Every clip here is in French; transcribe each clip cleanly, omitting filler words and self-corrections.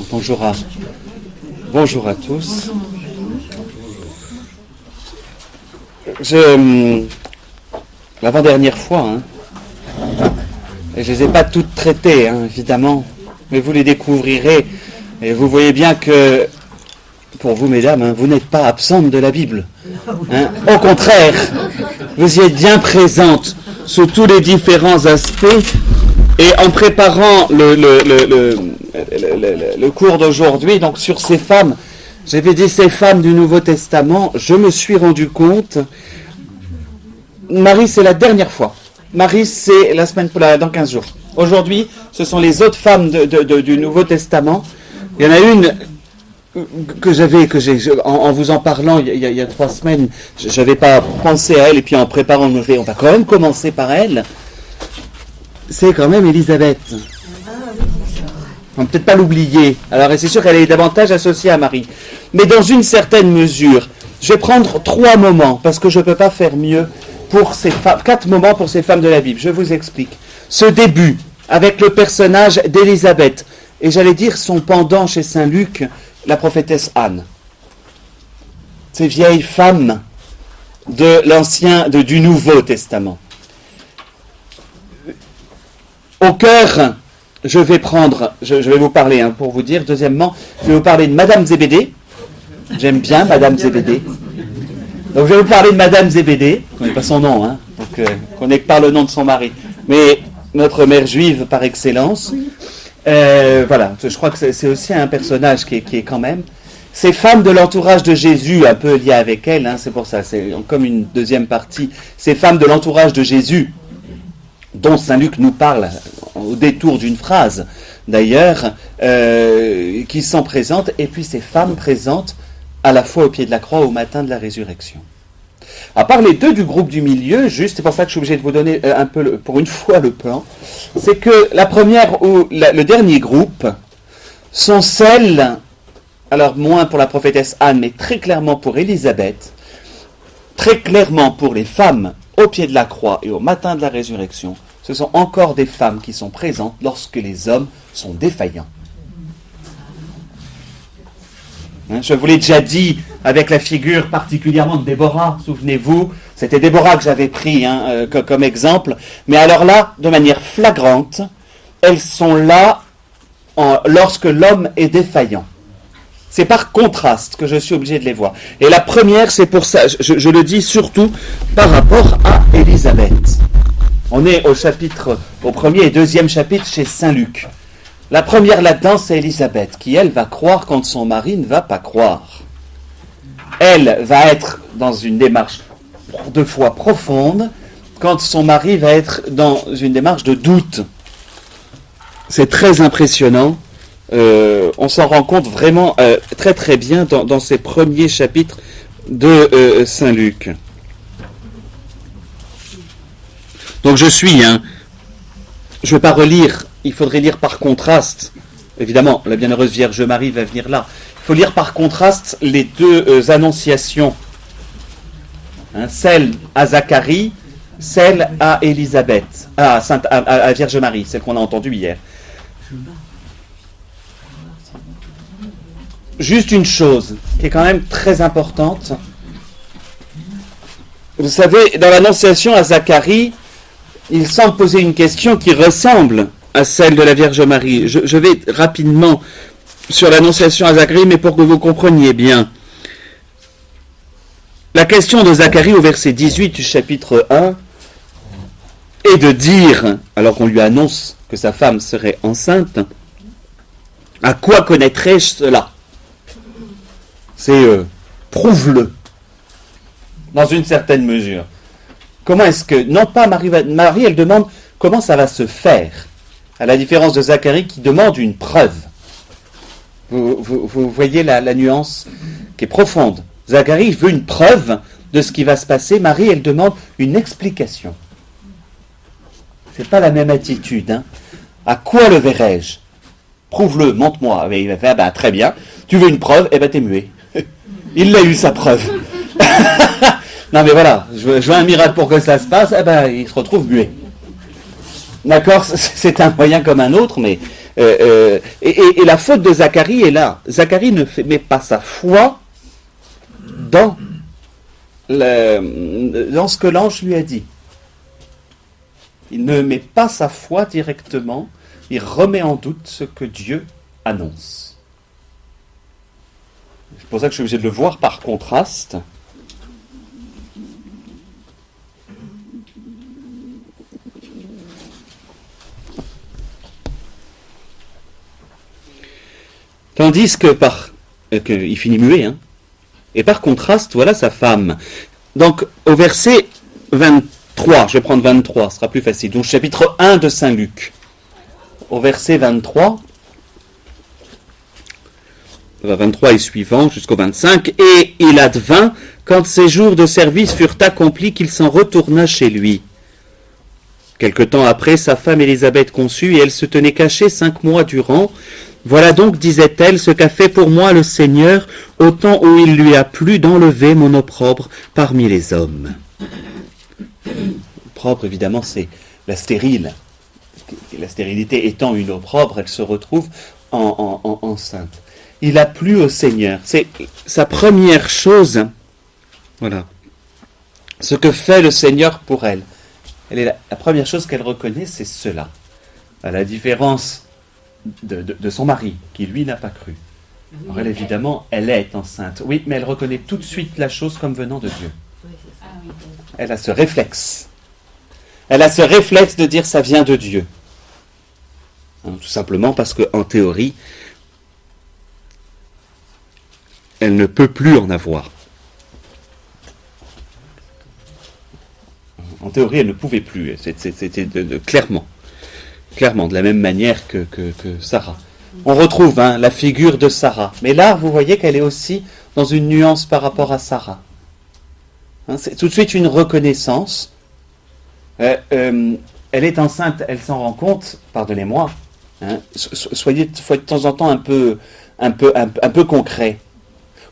Donc, bonjour à tous. L'avant-dernière fois, et je ne les ai pas toutes traitées, évidemment, mais vous les découvrirez, et vous voyez bien que, pour vous, mesdames, vous n'êtes pas absentes de la Bible. Au contraire, vous y êtes bien présentes sous tous les différents aspects, et en préparant le cours d'aujourd'hui, donc sur ces femmes, j'avais dit ces femmes du Nouveau Testament, je me suis rendu compte, Marie c'est la dernière fois, Marie c'est la semaine dans 15 jours. Aujourd'hui, ce sont les autres femmes du Nouveau Testament. Il y en a une en vous en parlant il y a 3 semaines, je n'avais pas pensé à elle, et puis en préparant, on va quand même commencer par elle. C'est quand même Élisabeth. On ne peut peut-être pas l'oublier. Alors, c'est sûr qu'elle est davantage associée à Marie. Mais dans une certaine mesure, je vais prendre 3 moments, parce que je ne peux pas faire mieux pour ces femmes, 4 moments pour ces femmes de la Bible. Je vous explique. Ce début, avec le personnage d'Élisabeth, et j'allais dire son pendant chez Saint Luc, la prophétesse Anne. Ces vieilles femmes du Nouveau Testament. Au cœur, je vais vous parler, pour vous dire. Deuxièmement, je vais vous parler de Madame Zébédée. J'aime bien Madame Zébédée. Donc, je vais vous parler de Madame Zébédée. Je ne connais pas son nom, donc on connaît que par le nom de son mari. Mais notre mère juive par excellence. Voilà, je crois que c'est aussi un personnage qui est quand même. Ces femmes de l'entourage de Jésus, un peu liées avec elle, c'est pour ça, c'est comme une deuxième partie. Ces femmes de l'entourage de Jésus, dont Saint Luc nous parle au détour d'une phrase, d'ailleurs, qui sont présentes, et puis ces femmes présentes à la fois au pied de la croix au matin de la résurrection. À part les deux du groupe du milieu, juste, c'est pour ça que je suis obligé de vous donner un peu, pour une fois, le plan, c'est que la première ou le dernier groupe sont celles, alors moins pour la prophétesse Anne, mais très clairement pour Élisabeth, très clairement pour les femmes au pied de la croix et au matin de la résurrection. Ce sont encore des femmes qui sont présentes lorsque les hommes sont défaillants. Je vous l'ai déjà dit avec la figure particulièrement de Déborah, souvenez-vous, c'était Déborah que j'avais pris comme exemple, mais alors là, de manière flagrante, elles sont là lorsque l'homme est défaillant. C'est par contraste que je suis obligé de les voir. Et la première, c'est pour ça, je le dis surtout par rapport à Élisabeth. On est au premier et deuxième chapitre chez Saint Luc. La première là-dedans, c'est Élisabeth, qui, elle, va croire quand son mari ne va pas croire. Elle va être dans une démarche de foi profonde, quand son mari va être dans une démarche de doute. C'est très impressionnant. On s'en rend compte vraiment très très bien dans ces premiers chapitres de Saint Luc. Donc je ne vais pas relire, il faudrait lire par contraste. Évidemment, la Bienheureuse Vierge Marie va venir là. Il faut lire par contraste les deux annonciations. Celle à Zacharie, celle à Élisabeth, à Vierge Marie, celle qu'on a entendue hier. Juste une chose qui est quand même très importante. Vous savez, dans l'annonciation à Zacharie, il semble poser une question qui ressemble à celle de la Vierge Marie. Je vais rapidement sur l'annonciation à Zacharie, mais pour que vous compreniez bien. La question de Zacharie au verset 18 du chapitre 1 est de dire, alors qu'on lui annonce que sa femme serait enceinte, à quoi connaîtrais-je cela ? C'est prouve-le, dans une certaine mesure. Comment est-ce que, non pas Marie, elle demande comment ça va se faire, à la différence de Zacharie qui demande une preuve. Vous voyez la nuance qui est profonde. Zacharie veut une preuve de ce qui va se passer. Marie, elle demande une explication. C'est pas la même attitude. À quoi le verrai-je ? Prouve-le, montre-moi. Il va faire, très bien. Tu veux une preuve ? T'es muet. Il a eu sa preuve. Non mais voilà, je veux un miracle pour que ça se passe, il se retrouve muet. D'accord, c'est un moyen comme un autre, mais et la faute de Zacharie est là. Zacharie ne met pas sa foi dans ce que l'ange lui a dit. Il ne met pas sa foi directement, il remet en doute ce que Dieu annonce. C'est pour ça que je suis obligé de le voir par contraste. Tandis qu'il finit muet, hein. Et par contraste, voilà sa femme. Donc, au verset 23, je vais prendre 23, ce sera plus facile. Donc, chapitre 1 de Saint Luc. Au verset 23 et suivant, jusqu'au 25. Et il advint, quand ses jours de service furent accomplis, qu'il s'en retourna chez lui. Quelque temps après, sa femme Élisabeth conçut, et elle se tenait cachée 5 mois durant. Voilà donc, disait-elle, ce qu'a fait pour moi le Seigneur, au temps où il lui a plu d'enlever mon opprobre parmi les hommes. L'opprobre, évidemment, c'est la stérile. La stérilité étant une opprobre, elle se retrouve enceinte. Il a plu au Seigneur. C'est sa première chose. Voilà. Ce que fait le Seigneur pour elle. La première chose qu'elle reconnaît, c'est cela. À la différence de son mari, qui lui n'a pas cru. Alors elle, évidemment, elle est enceinte. Oui, mais elle reconnaît tout de suite la chose comme venant de Dieu. Elle a ce réflexe. Elle a ce réflexe de dire ça vient de Dieu. Tout simplement parce qu'en théorie, elle ne peut plus en avoir. En théorie, elle ne pouvait plus. C'était clairement, de la même manière que Sarah. On retrouve la figure de Sarah. Mais là, vous voyez qu'elle est aussi dans une nuance par rapport à Sarah. C'est tout de suite une reconnaissance. Elle est enceinte, elle s'en rend compte, pardonnez-moi. Soyez de temps en temps un peu concret.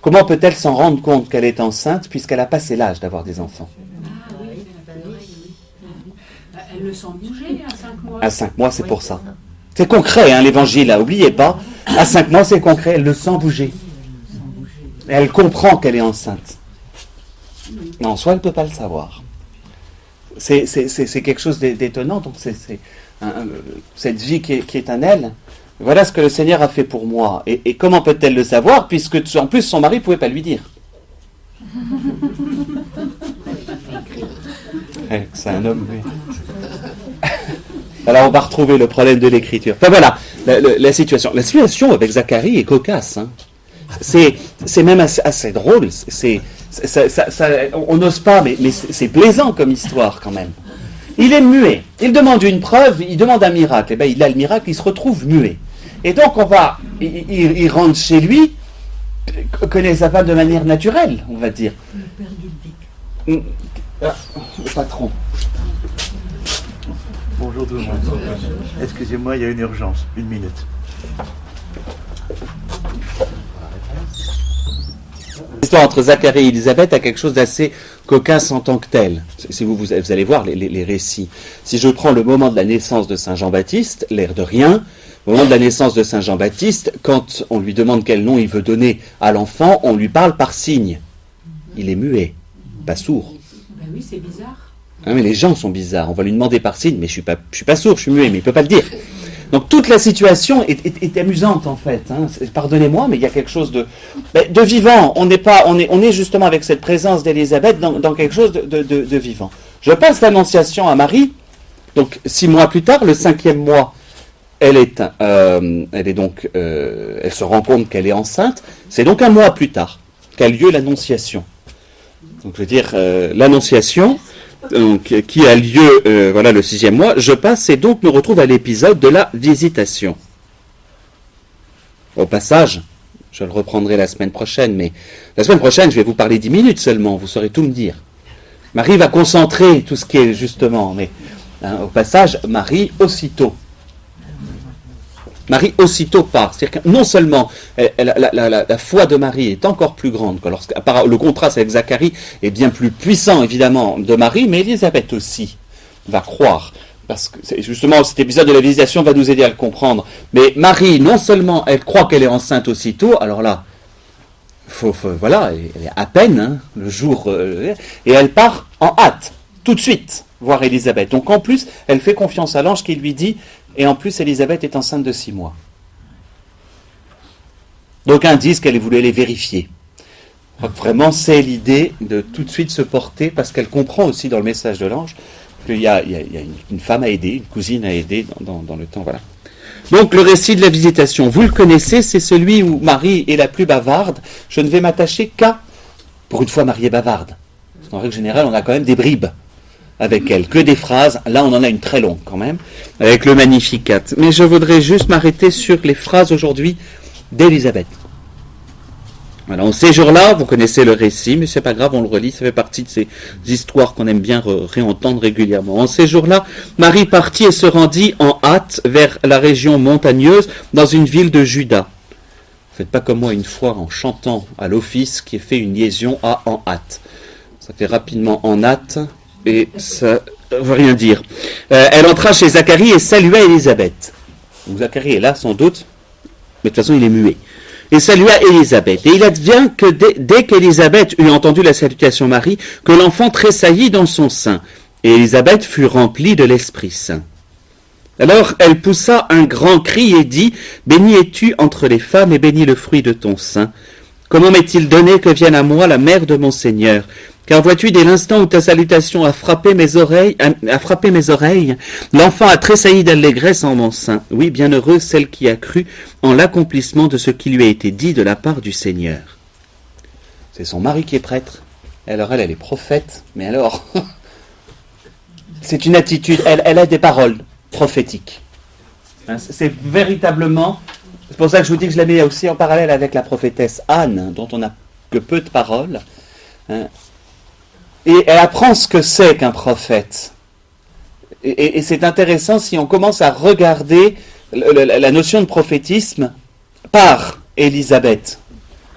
Comment peut-elle s'en rendre compte qu'elle est enceinte puisqu'elle a passé l'âge d'avoir des enfants? Elle le sent bouger à 5 mois. À 5 mois, c'est pour ça. C'est concret, l'évangile, n'oubliez pas. À 5 mois, c'est concret, elle le sent bouger. Et elle comprend qu'elle est enceinte. Mais en soi, elle ne peut pas le savoir. C'est quelque chose d'étonnant. Donc, cette vie qui est en elle. Voilà ce que le Seigneur a fait pour moi. Et comment peut-elle le savoir, puisque en plus son mari ne pouvait pas lui dire. C'est un homme, oui. Alors on va retrouver le problème de l'écriture. Enfin voilà, la situation. La situation avec Zacharie est cocasse. C'est même assez drôle. On n'ose pas, mais c'est plaisant comme histoire quand même. Il est muet. Il demande une preuve, il demande un miracle. Et bien il a le miracle, il se retrouve muet. Et donc il rentre chez lui, connaît sa femme de manière naturelle, on va dire. Le patron. Bonjour tout le monde. Excusez-moi, il y a une urgence. 1 minute. L'histoire entre Zacharie et Élisabeth a quelque chose d'assez cocasse en tant que tel. Si vous allez voir les récits. Si je prends le moment de la naissance de Saint Jean-Baptiste, l'air de rien, au moment de la naissance de Saint Jean-Baptiste, quand on lui demande quel nom il veut donner à l'enfant, on lui parle par signe. Il est muet, pas sourd. Ben oui, c'est bizarre. Mais les gens sont bizarres. On va lui demander par signe, mais je suis pas sourd, je suis muet, mais il ne peut pas le dire. Donc toute la situation est amusante en fait. Pardonnez-moi, mais il y a quelque chose de vivant. On est justement avec cette présence d'Élisabeth dans quelque chose de vivant. Je passe l'annonciation à Marie. Donc 6 mois plus tard, le 5e mois, elle se rend compte qu'elle est enceinte. C'est donc 1 mois plus tard qu'a lieu l'annonciation. Donc je veux dire l'annonciation. Donc, qui a lieu le 6e mois, je passe et donc me retrouve à l'épisode de la visitation. Au passage, je le reprendrai la semaine prochaine, mais la semaine prochaine, je vais vous parler 10 minutes seulement, vous saurez tout me dire. Marie va concentrer tout ce qui est justement, mais au passage, Marie aussitôt part. C'est-à-dire que non seulement la foi de Marie est encore plus grande, que le contraste avec Zacharie est bien plus puissant, évidemment, de Marie, mais Élisabeth aussi va croire parce que justement cet épisode de la visitation va nous aider à le comprendre. Mais Marie, non seulement elle croit qu'elle est enceinte aussitôt, alors là, voilà, elle est à peine, hein, le jour, et elle part en hâte, tout de suite, voir Élisabeth. Donc en plus, elle fait confiance à l'ange qui lui dit, et en plus Élisabeth est enceinte de 6 mois. D'aucuns disent qu'elle voulait les vérifier. Donc vraiment, c'est l'idée de tout de suite se porter, parce qu'elle comprend aussi dans le message de l'ange qu'il y a une femme à aider, une cousine à aider dans le temps, voilà. Donc le récit de la visitation, vous le connaissez, c'est celui où Marie est la plus bavarde. Je ne vais m'attacher qu'à, pour une fois Marie est bavarde. Parce qu'en règle générale, on a quand même des bribes avec elle, que des phrases. Là, on en a une très longue quand même, avec le Magnificat. Mais je voudrais juste m'arrêter sur les phrases aujourd'hui d'Élisabeth. Voilà, en ces jours-là, vous connaissez le récit, mais c'est pas grave, on le relit, ça fait partie de ces histoires qu'on aime bien réentendre régulièrement. En ces jours-là, Marie partit et se rendit en hâte vers la région montagneuse, dans une ville de Juda. Faites pas comme moi une fois en chantant à l'office qui fait une liaison à en hâte. Ça fait rapidement en hâte et ça ne veut rien dire. Elle entra chez Zacharie et salua Élisabeth. Donc Zacharie est là sans doute, mais de toute façon il est muet. Et salua Élisabeth. Et il advient que dès qu'Élisabeth eut entendu la salutation Marie, que l'enfant tressaillit dans son sein. Et Élisabeth fut remplie de l'Esprit Saint. Alors elle poussa un grand cri et dit, « Béni es-tu entre les femmes et béni le fruit de ton sein. Comment m'est-il donné que vienne à moi la mère de mon Seigneur ? Car vois-tu, dès l'instant où ta salutation a frappé mes oreilles, l'enfant a tressailli d'allégresse en mon sein. Oui, bienheureuse celle qui a cru en l'accomplissement de ce qui lui a été dit de la part du Seigneur. » C'est son mari qui est prêtre. Alors elle est prophète, mais alors, c'est une attitude, elle a des paroles prophétiques. C'est véritablement, c'est pour ça que je vous dis que je la mets aussi en parallèle avec la prophétesse Anne, dont on n'a que peu de paroles. Et elle apprend ce que c'est qu'un prophète. Et c'est intéressant si on commence à regarder la notion de prophétisme par Élisabeth.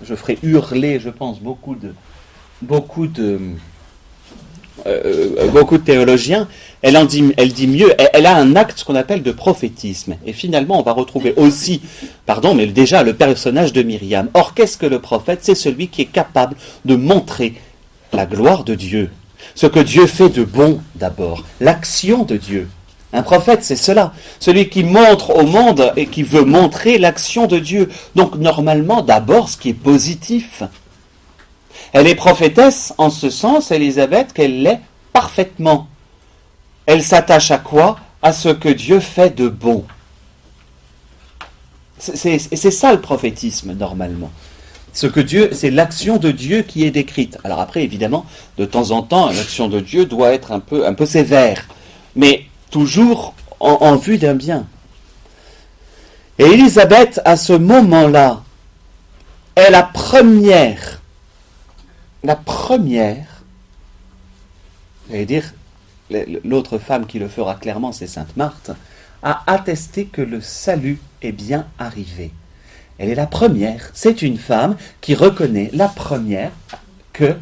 Je ferai hurler, je pense, beaucoup de théologiens. Elle dit mieux, elle a un acte, ce qu'on appelle de prophétisme. Et finalement, on va retrouver aussi, mais déjà le personnage de Myriam. Or, qu'est-ce que le prophète ? C'est celui qui est capable de montrer la gloire de Dieu, ce que Dieu fait de bon d'abord, l'action de Dieu. Un prophète, c'est cela, celui qui montre au monde et qui veut montrer l'action de Dieu. Donc normalement, d'abord, ce qui est positif. Elle est prophétesse en ce sens, Élisabeth, qu'elle l'est parfaitement. Elle s'attache à quoi ? À ce que Dieu fait de bon. C'est ça le prophétisme, normalement. C'est l'action de Dieu qui est décrite. Alors après, évidemment, de temps en temps, l'action de Dieu doit être un peu sévère, mais toujours en vue d'un bien. Et Élisabeth, à ce moment-là, est la première, j'allais dire, l'autre femme qui le fera clairement, c'est Sainte Marthe, a attesté que le salut est bien arrivé. Elle est la première, c'est une femme qui reconnaît la première que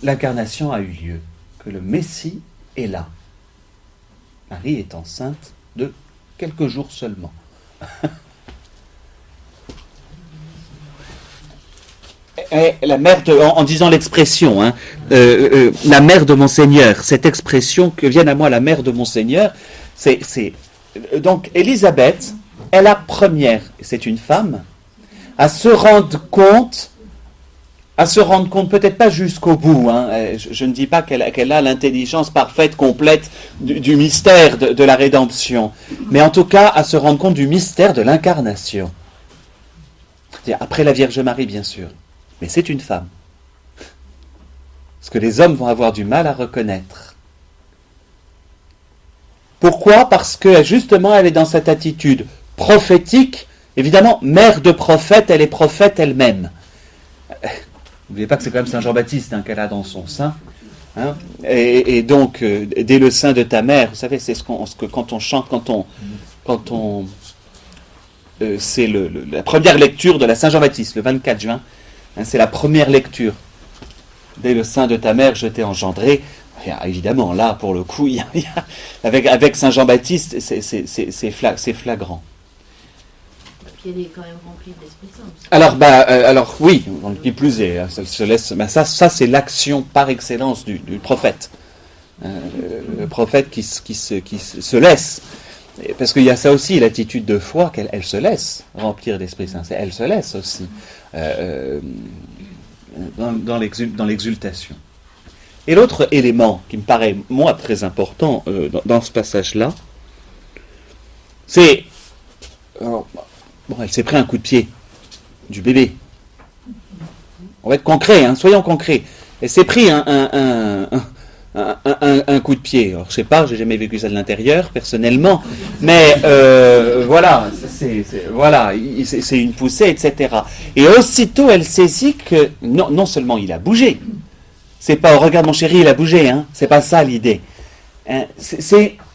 l'incarnation a eu lieu, que le Messie est là. Marie est enceinte de quelques jours seulement. Et la mère en disant l'expression, la mère de mon Seigneur, cette expression que vienne à moi la mère de mon Seigneur, donc Élisabeth est la première, c'est une femme, à se rendre compte peut-être pas jusqu'au bout, je ne dis pas qu'elle a l'intelligence parfaite, complète du mystère de la rédemption, mais en tout cas à se rendre compte du mystère de l'incarnation. C'est-à-dire après la Vierge Marie, bien sûr, mais c'est une femme. Ce que les hommes vont avoir du mal à reconnaître. Pourquoi ? Parce que justement elle est dans cette attitude prophétique, évidemment, mère de prophète, elle est prophète elle-même. N'oubliez pas que c'est quand même Saint Jean-Baptiste qu'elle a dans son sein. Et donc, dès le sein de ta mère, vous savez, c'est ce que quand on chante, c'est la première lecture de la Saint Jean-Baptiste, le 24 juin, c'est la première lecture. Dès le sein de ta mère, je t'ai engendré. Évidemment, là, pour le coup, avec Saint Jean-Baptiste, c'est flagrant. Puis elle est quand même remplie de l'Esprit Saint. Alors oui, qui plus est, ça se laisse. Ça c'est l'action par excellence du prophète. Le prophète qui se laisse. Parce qu'il y a ça aussi, l'attitude de foi, qu'elle se laisse remplir d'Esprit Saint. Elle se laisse aussi dans l'exultation. Et l'autre élément qui me paraît, moi, très important dans ce passage-là, c'est... elle s'est pris un coup de pied du bébé. On va être concret, soyons concrets. Elle s'est pris un coup de pied. Alors, je sais pas, j'ai jamais vécu ça de l'intérieur, personnellement, mais voilà, c'est une poussée, etc. Et aussitôt, elle saisit que non seulement il a bougé, c'est pas, regarde mon chéri, il a bougé, c'est pas ça l'idée.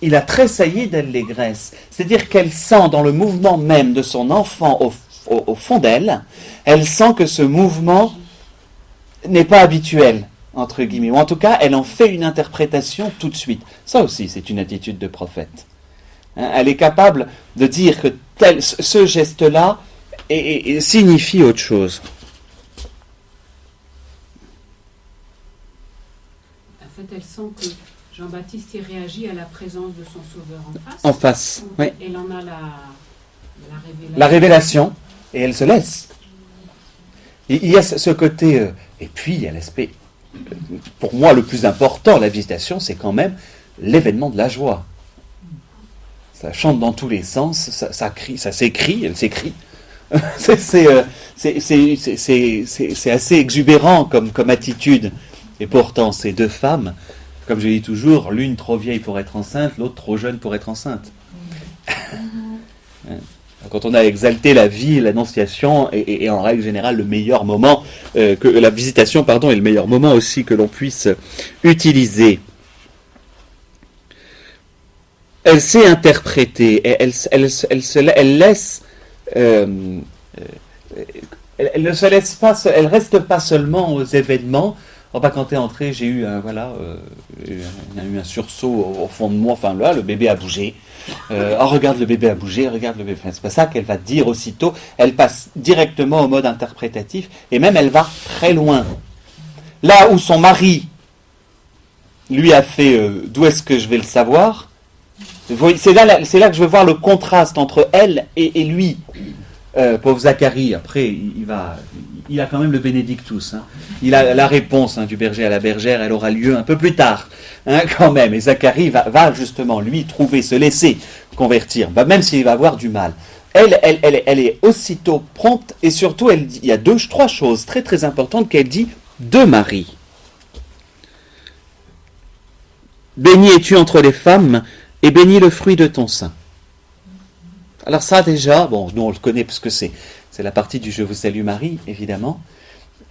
Il a tressailli d'allégresse. C'est-à-dire qu'elle sent dans le mouvement même de son enfant au fond d'elle, elle sent que ce mouvement n'est pas habituel, entre guillemets. Ou en tout cas, elle en fait une interprétation tout de suite. Ça aussi, c'est une attitude de prophète. Elle est capable de dire que ce geste-là signifie autre chose. En fait, elle sent que Jean-Baptiste y réagit à la présence de son Sauveur en face. En face, oui. Elle en a la révélation, et elle se laisse. Il y a ce côté... et puis, il y a l'aspect... Pour moi, le plus important, la visitation, c'est quand même l'événement de la joie. Ça chante dans tous les sens, ça crie, ça s'écrie, elle s'écrie. C'est assez exubérant comme attitude. Et pourtant, ces deux femmes, comme je dis toujours, l'une trop vieille pour être enceinte, l'autre trop jeune pour être enceinte. Quand on a exalté la vie, l'annonciation, et en règle générale le meilleur moment, que la visitation, est le meilleur moment aussi que l'on puisse utiliser. Elle sait interpréter, elle laisse, elle ne se laisse pas, elle reste pas seulement aux événements. Quand tu es entré, j'ai eu il y a eu un sursaut au fond de moi. Enfin là, le bébé a bougé. Regarde, le bébé a bougé. Regarde le bébé. C'est pas ça qu'elle va dire aussitôt. Elle passe directement au mode interprétatif et même elle va très loin. Là où son mari lui a fait d'où est-ce que je vais le savoir. C'est là que je veux voir le contraste entre elle et lui. Pauvre Zacharie, après, il a quand même le Benedictus. Il a la réponse du berger à la bergère, elle aura lieu un peu plus tard, quand même. Et Zacharie va justement, lui, se laisser convertir, même s'il va avoir du mal. Elle est aussitôt prompte, et surtout, elle dit, il y a trois choses très très importantes qu'elle dit de Marie. Béni es-tu entre les femmes, et béni le fruit de ton sein. Alors ça déjà, nous on le connaît parce que c'est la partie du Je vous salue Marie, évidemment.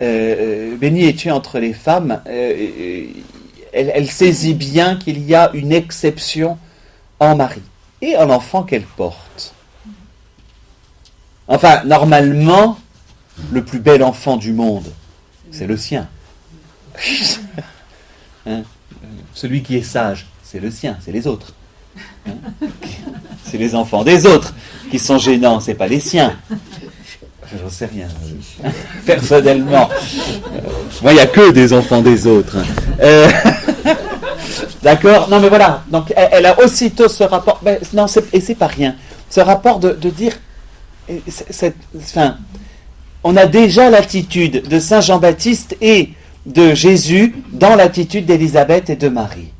Béni es-tu entre les femmes, elle saisit bien qu'il y a une exception en Marie et en l'enfant qu'elle porte. Enfin, normalement, le plus bel enfant du monde, c'est le sien. Celui qui est sage, c'est le sien, c'est les autres. C'est les enfants des autres qui sont gênants, c'est pas les siens. J'en sais rien. Personnellement, moi, il n'y a que des enfants des autres. D'accord. Non, mais voilà. Donc, elle a aussitôt ce rapport. Et c'est pas rien. Ce rapport de dire. On a déjà l'attitude de Saint Jean-Baptiste et de Jésus dans l'attitude d'Élisabeth et de Marie.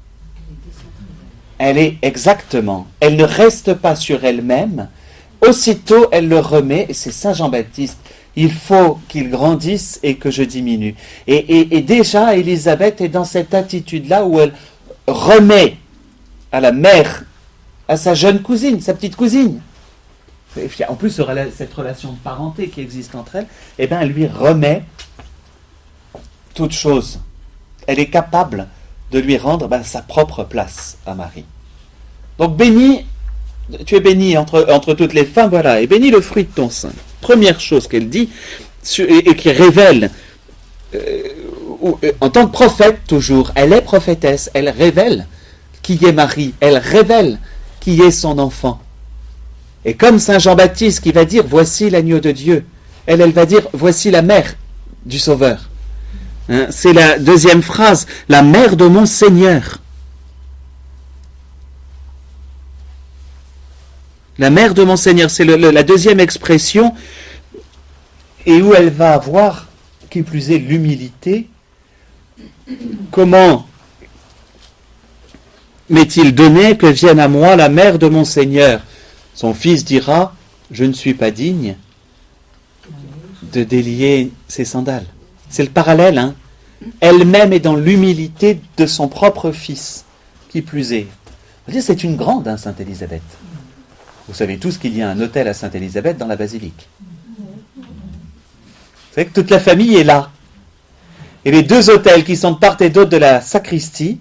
Elle est exactement. Elle ne reste pas sur elle-même. Aussitôt, elle le remet. Et c'est Saint Jean-Baptiste. Il faut qu'il grandisse et que je diminue. Et déjà, Élisabeth est dans cette attitude-là où elle remet à la mère, à sa jeune cousine, sa petite cousine. En plus, cette relation de parenté qui existe entre elles, elle lui remet toute chose. Elle est capable de lui rendre sa propre place à Marie. Donc béni, tu es béni entre toutes les femmes, voilà, et béni le fruit de ton sein. Première chose qu'elle dit, et qui révèle en tant que prophète toujours, elle est prophétesse, elle révèle qui est Marie, elle révèle qui est son enfant. Et comme Saint Jean-Baptiste qui va dire « Voici l'agneau de Dieu », elle va dire « Voici la mère du Sauveur ». Hein, c'est la deuxième phrase, « La mère de mon Seigneur ». La mère de mon Seigneur, c'est la deuxième expression, et où elle va avoir, qui plus est, l'humilité. Comment m'est-il donné que vienne à moi la mère de mon Seigneur? Son fils dira, je ne suis pas digne de délier ses sandales. C'est le parallèle, hein. Elle-même est dans l'humilité de son propre fils, qui plus est. On va dire, c'est une grande, hein, Sainte Élisabeth. Vous savez tous qu'il y a un autel à Sainte-Élisabeth dans la basilique. Vous savez que toute la famille est là. Et les deux autels qui sont de part et d'autre de la sacristie,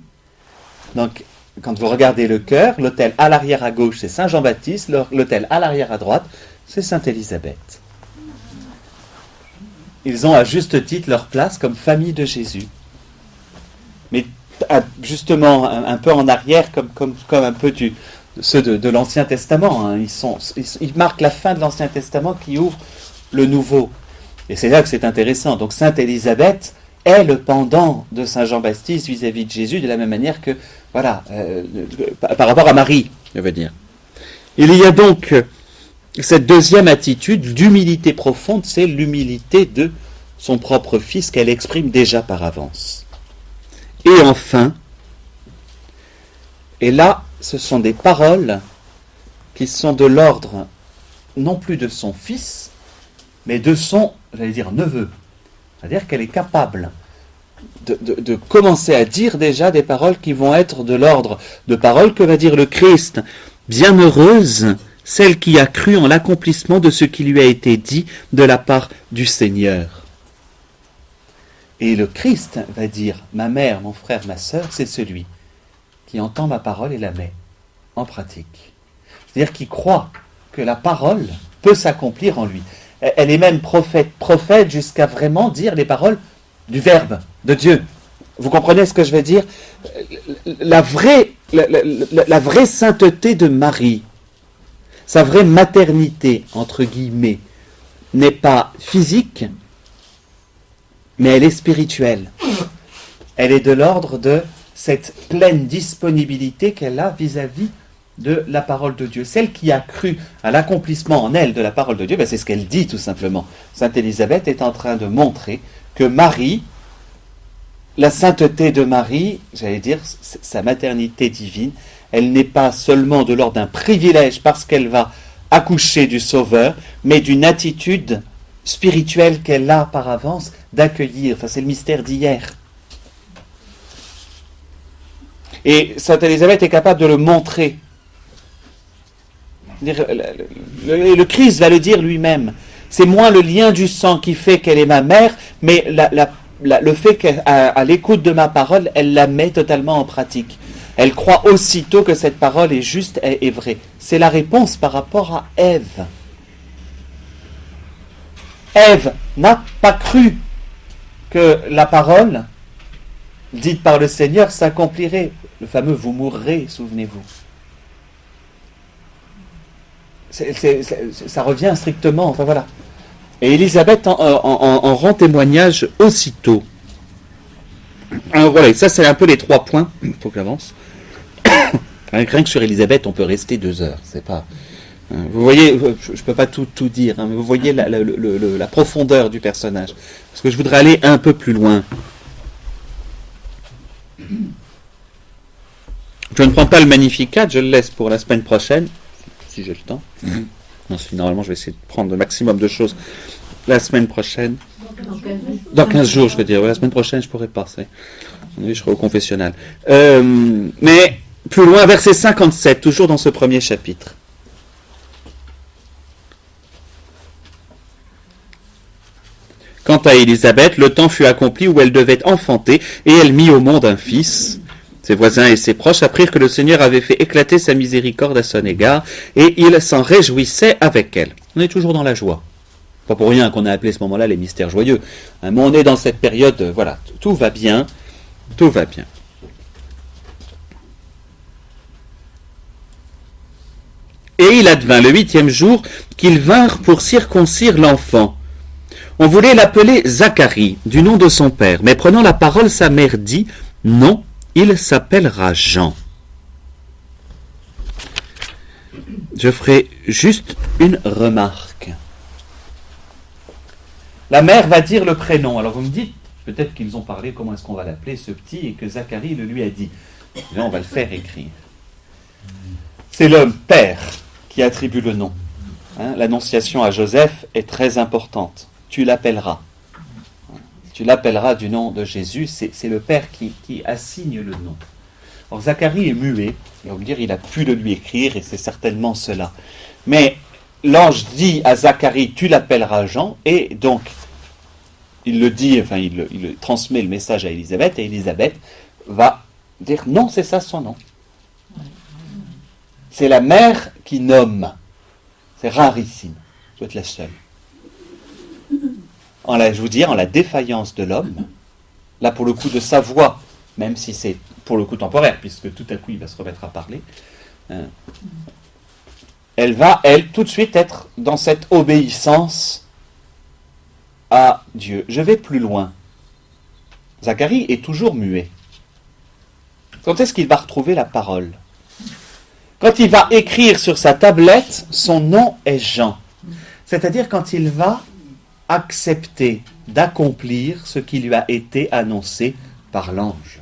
donc quand vous regardez le chœur, l'autel à l'arrière à gauche, c'est Saint Jean-Baptiste, l'autel à l'arrière à droite, c'est Sainte-Élisabeth. Ils ont à juste titre leur place comme famille de Jésus. Mais justement, un peu en arrière, comme un peu ceux de l'Ancien Testament. Hein. Ils marquent la fin de l'Ancien Testament qui ouvre le Nouveau. Et c'est là que c'est intéressant. Donc Sainte Élisabeth est le pendant de Saint Jean-Baptiste vis-à-vis de Jésus, de la même manière que, voilà, par rapport à Marie, je veux dire. Il y a donc cette deuxième attitude d'humilité profonde, c'est l'humilité de son propre fils qu'elle exprime déjà par avance. Et enfin, et là, ce sont des paroles qui sont de l'ordre, non plus de son fils, mais de son, j'allais dire, neveu. C'est-à-dire qu'elle est capable de commencer à dire déjà des paroles qui vont être de l'ordre de paroles que va dire le Christ. Bienheureuse celle qui a cru en l'accomplissement de ce qui lui a été dit de la part du Seigneur. Et le Christ va dire, ma mère, mon frère, ma sœur, c'est celui qui entend ma parole et la met en pratique. C'est-à-dire qui croit que la parole peut s'accomplir en lui. Elle est même prophète jusqu'à vraiment dire les paroles du Verbe de Dieu. Vous comprenez ce que je veux dire? La vraie sainteté de Marie, sa vraie maternité, entre guillemets, n'est pas physique, mais elle est spirituelle. Elle est de l'ordre de cette pleine disponibilité qu'elle a vis-à-vis de la parole de Dieu. Celle qui a cru à l'accomplissement en elle de la parole de Dieu, c'est ce qu'elle dit tout simplement. Sainte Élisabeth est en train de montrer que Marie, la sainteté de Marie, j'allais dire sa maternité divine, elle n'est pas seulement de l'ordre d'un privilège parce qu'elle va accoucher du Sauveur, mais d'une attitude spirituelle qu'elle a par avance d'accueillir. Enfin, c'est le mystère d'hier. Et Sainte Élisabeth est capable de le montrer. Le Christ va le dire lui-même. C'est moins le lien du sang qui fait qu'elle est ma mère, mais le fait qu'à l'écoute de ma parole, elle la met totalement en pratique. Elle croit aussitôt que cette parole est juste et vraie. C'est la réponse par rapport à Ève. Ève n'a pas cru que la parole dite par le Seigneur s'accomplirait. Le fameux « vous mourrez », souvenez-vous. Ça revient strictement, enfin voilà. Et Élisabeth en rend témoignage aussitôt. Alors voilà, ça c'est un peu les 3 points. Il faut que j'avance. Rien que sur Élisabeth, on peut rester 2 heures. C'est pas. Vous voyez, je ne peux pas tout dire, hein, mais vous voyez la profondeur du personnage. Parce que je voudrais aller un peu plus loin. Je ne prends pas le Magnificat, je le laisse pour la semaine prochaine, si j'ai le temps. Ensuite, normalement, je vais essayer de prendre le maximum de choses la semaine prochaine. Dans 15 jours, je veux dire. La semaine prochaine, je ne pourrai pas. Je serai au confessionnal. Mais plus loin, verset 57, toujours dans ce premier chapitre. Quant à Élisabeth, le temps fut accompli où elle devait enfanter, et elle mit au monde un fils. Ses voisins et ses proches apprirent que le Seigneur avait fait éclater sa miséricorde à son égard, et ils s'en réjouissaient avec elle. On est toujours dans la joie. Pas pour rien qu'on a appelé ce moment-là les mystères joyeux. Mais on est dans cette période, voilà, tout va bien, tout va bien. Et il advint le 8e jour qu'ils vinrent pour circoncire l'enfant. On voulait l'appeler Zacharie, du nom de son père, mais prenant la parole, sa mère dit « Non, il s'appellera Jean ». Je ferai juste une remarque. La mère va dire le prénom. Alors vous me dites, peut-être qu'ils ont parlé, comment est-ce qu'on va l'appeler, ce petit, et que Zacharie le lui a dit. Là, on va le faire écrire. C'est le père qui attribue le nom. L'annonciation à Joseph est très importante. Tu l'appelleras. Tu l'appelleras du nom de Jésus. C'est le père qui assigne le nom. Alors Zacharie est muet. On va me dire, il a pu le lui écrire, et c'est certainement cela. Mais l'ange dit à Zacharie, tu l'appelleras Jean, et donc il le dit, enfin il transmet le message à Élisabeth, et Élisabeth va dire, non, c'est ça son nom. C'est la mère qui nomme. C'est rarissime. Je dois être la seule. Je vous dis, en la défaillance de l'homme, là pour le coup de sa voix, même si c'est pour le coup temporaire, puisque tout à coup il va se remettre à parler, elle va, tout de suite être dans cette obéissance à Dieu. Je vais plus loin. Zacharie est toujours muet. Quand est-ce qu'il va retrouver la parole ? Quand il va écrire sur sa tablette, son nom est Jean. C'est-à-dire quand il va accepter d'accomplir ce qui lui a été annoncé par l'ange.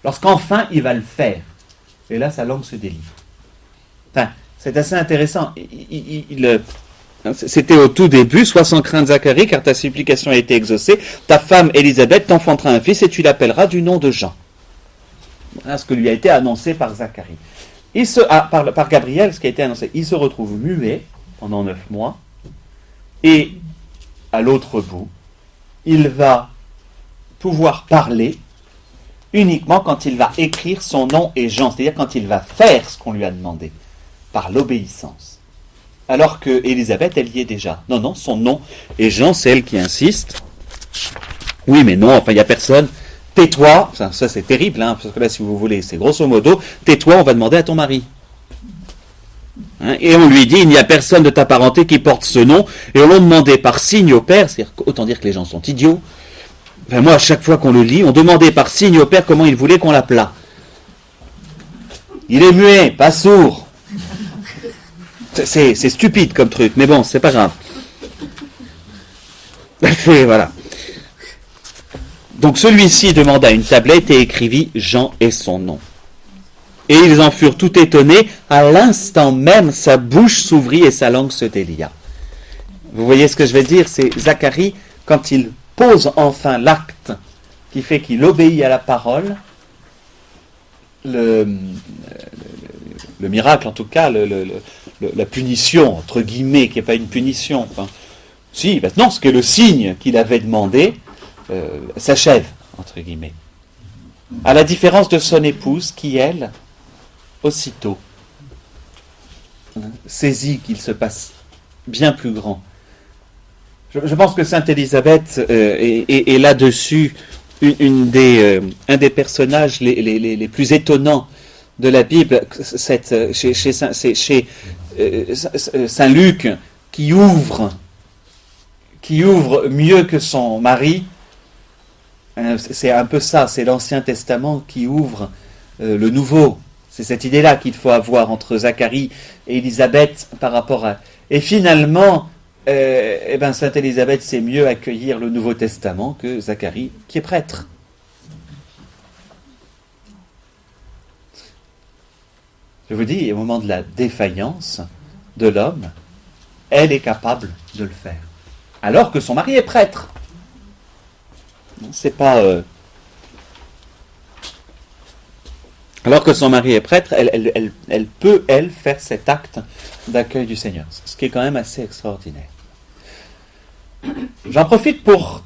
Lorsqu'enfin il va le faire. Et là, sa langue se délivre. Enfin, c'est assez intéressant. C'était au tout début, sois sans crainte Zacharie, car ta supplication a été exaucée. Ta femme Élisabeth t'enfantera un fils et tu l'appelleras du nom de Jean. Voilà ce que lui a été annoncé par Zacharie. Par Gabriel, ce qui a été annoncé. Il se retrouve muet pendant 9 mois. Et à l'autre bout, il va pouvoir parler uniquement quand il va écrire son nom et Jean, c'est-à-dire quand il va faire ce qu'on lui a demandé, par l'obéissance. Alors que Élisabeth, elle y est déjà. Non, son nom et Jean, c'est elle qui insiste. Oui, mais non, enfin, il n'y a personne. Tais-toi, ça c'est terrible, parce que là, si vous voulez, c'est grosso modo, tais-toi, on va demander à ton mari. Et on lui dit, il n'y a personne de ta parenté qui porte ce nom, et on l'a demandé par signe au père, c'est-à-dire autant dire que les gens sont idiots. Enfin, moi, à chaque fois qu'on le lit, on demandait par signe au père comment il voulait qu'on l'appelât. Il est muet, pas sourd. C'est stupide comme truc, mais bon, c'est pas grave. Voilà. Donc celui-ci demanda une tablette et écrivit Jean et son nom. Et ils en furent tout étonnés. À l'instant même, sa bouche s'ouvrit et sa langue se délia. Vous voyez ce que je vais dire ? C'est Zacharie, quand il pose enfin l'acte qui fait qu'il obéit à la parole, le miracle en tout cas, la punition, entre guillemets, qui n'est pas une punition, enfin, si, maintenant, ce que le signe qu'il avait demandé s'achève, entre guillemets. À la différence de son épouse, qui, elle, aussitôt, saisit qu'il se passe bien plus grand. Je pense que Sainte Élisabeth est là-dessus un des personnages les plus étonnants de la Bible, chez Saint Luc, qui ouvre mieux que son mari. C'est un peu ça, c'est l'Ancien Testament qui ouvre le Nouveau. C'est cette idée-là qu'il faut avoir entre Zacharie et Élisabeth par rapport à... Et finalement, Sainte Élisabeth sait mieux accueillir le Nouveau Testament que Zacharie, qui est prêtre. Je vous dis, au moment de la défaillance de l'homme, elle est capable de le faire. Alors que son mari est prêtre. C'est pas... Alors que son mari est prêtre, elle peut, elle, faire cet acte d'accueil du Seigneur. Ce qui est quand même assez extraordinaire. J'en profite pour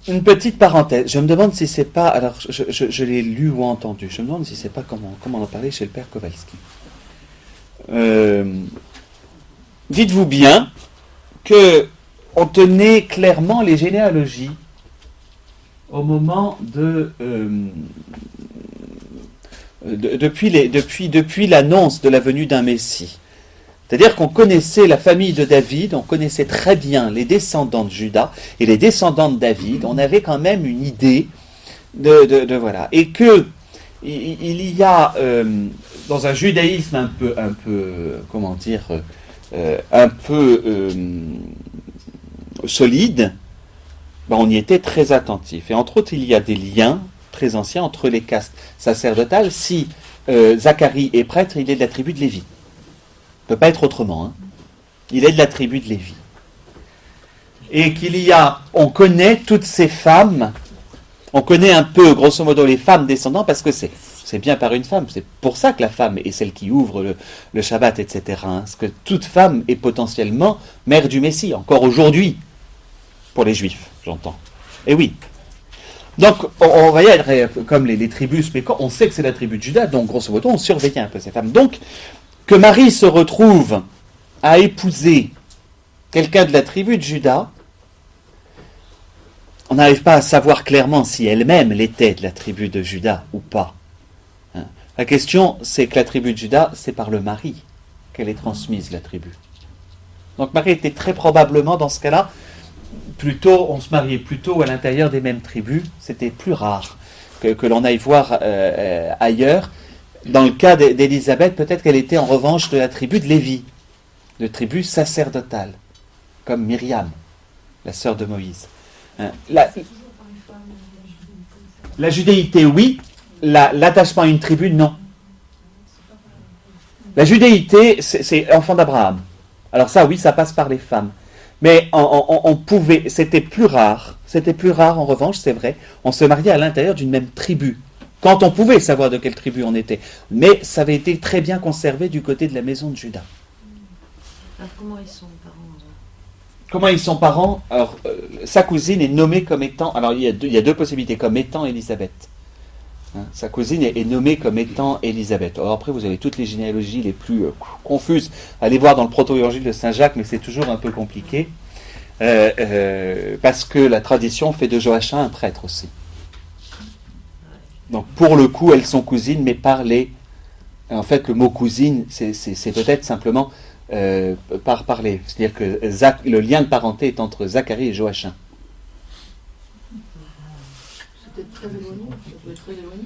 une petite parenthèse. Je me demande si c'est pas... Alors, je l'ai lu ou entendu. Je me demande si c'est pas comment on en parlait chez le père Kowalski. Dites-vous bien que on tenait clairement les généalogies au moment depuis l'annonce de la venue d'un Messie. C'est-à-dire qu'on connaissait la famille de David, on connaissait très bien les descendants de Juda et les descendants de David, on avait quand même une idée de voilà. Et que il y a dans un judaïsme un peu comment dire, un peu solide, ben on y était très attentif. Et entre autres, il y a des liens très anciens entre les castes sacerdotales. Si Zacharie est prêtre, il est de la tribu de Lévi. Il ne peut pas être autrement. Hein. Il est de la tribu de Lévi. Et on connaît toutes ces femmes, on connaît un peu, grosso modo, les femmes descendantes, parce que c'est bien par une femme. C'est pour ça que la femme est celle qui ouvre le Shabbat, etc. Hein. Parce que toute femme est potentiellement mère du Messie, encore aujourd'hui, pour les Juifs, j'entends. Et oui. Donc, on va y être comme les tribus, mais quand on sait que c'est la tribu de Juda, donc grosso modo, on surveillait un peu ces femmes. Donc, que Marie se retrouve à épouser quelqu'un de la tribu de Juda, on n'arrive pas à savoir clairement si elle-même l'était de la tribu de Juda ou pas. Hein. La question, c'est que la tribu de Juda, c'est par le mari qu'elle est transmise, la tribu. Donc Marie était très probablement, dans ce cas-là, on se mariait plutôt à l'intérieur des mêmes tribus, c'était plus rare que l'on aille voir ailleurs. Dans le cas d'Élisabeth, peut-être qu'elle était en revanche de la tribu de Lévi, de tribu sacerdotale, comme Myriam, la sœur de Moïse. Hein, la judéité, oui. L'attachement à une tribu, non. La judéité, c'est enfant d'Abraham. Alors ça, oui, ça passe par les femmes. Mais on pouvait, c'était plus rare en revanche, c'est vrai, on se mariait à l'intérieur d'une même tribu. Quand on pouvait savoir de quelle tribu on était. Mais ça avait été très bien conservé du côté de la maison de Juda. Alors comment ils sont parents? Comment ils sont parents? Alors, sa cousine est nommée comme étant... Alors, il y a deux possibilités, comme étant Élisabeth. Hein, sa cousine est nommée comme étant Élisabeth. Alors après, vous avez toutes les généalogies les plus confuses. Allez voir dans le proto-évangile de Saint-Jacques, mais c'est toujours un peu compliqué. Parce que la tradition fait de Joachim un prêtre aussi. Donc pour le coup, elles sont cousines, mais par les... En fait, le mot cousine, c'est peut-être simplement par les... C'est-à-dire que le lien de parenté est entre Zacharie et Joachim. C'est peut-être très éloigné. Ça peut être très éloigné.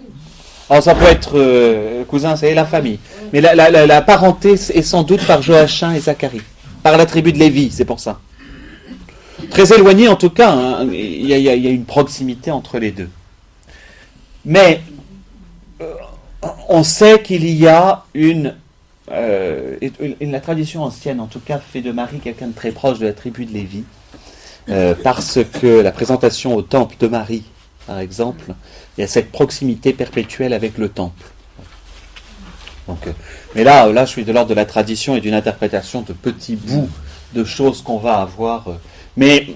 Alors ça peut être cousin, c'est la famille. Mais la parenté est sans doute par Joachim et Zacharie. Par la tribu de Lévi, c'est pour ça. Très éloigné en tout cas, hein, il y a une proximité entre les deux. Mais on sait qu'il y a la tradition ancienne, en tout cas, fait de Marie quelqu'un de très proche de la tribu de Lévi, parce que la présentation au temple de Marie, par exemple, il y a cette proximité perpétuelle avec le temple. Donc, mais là, je suis de l'ordre de la tradition et d'une interprétation de petits bouts de choses qu'on va avoir, mais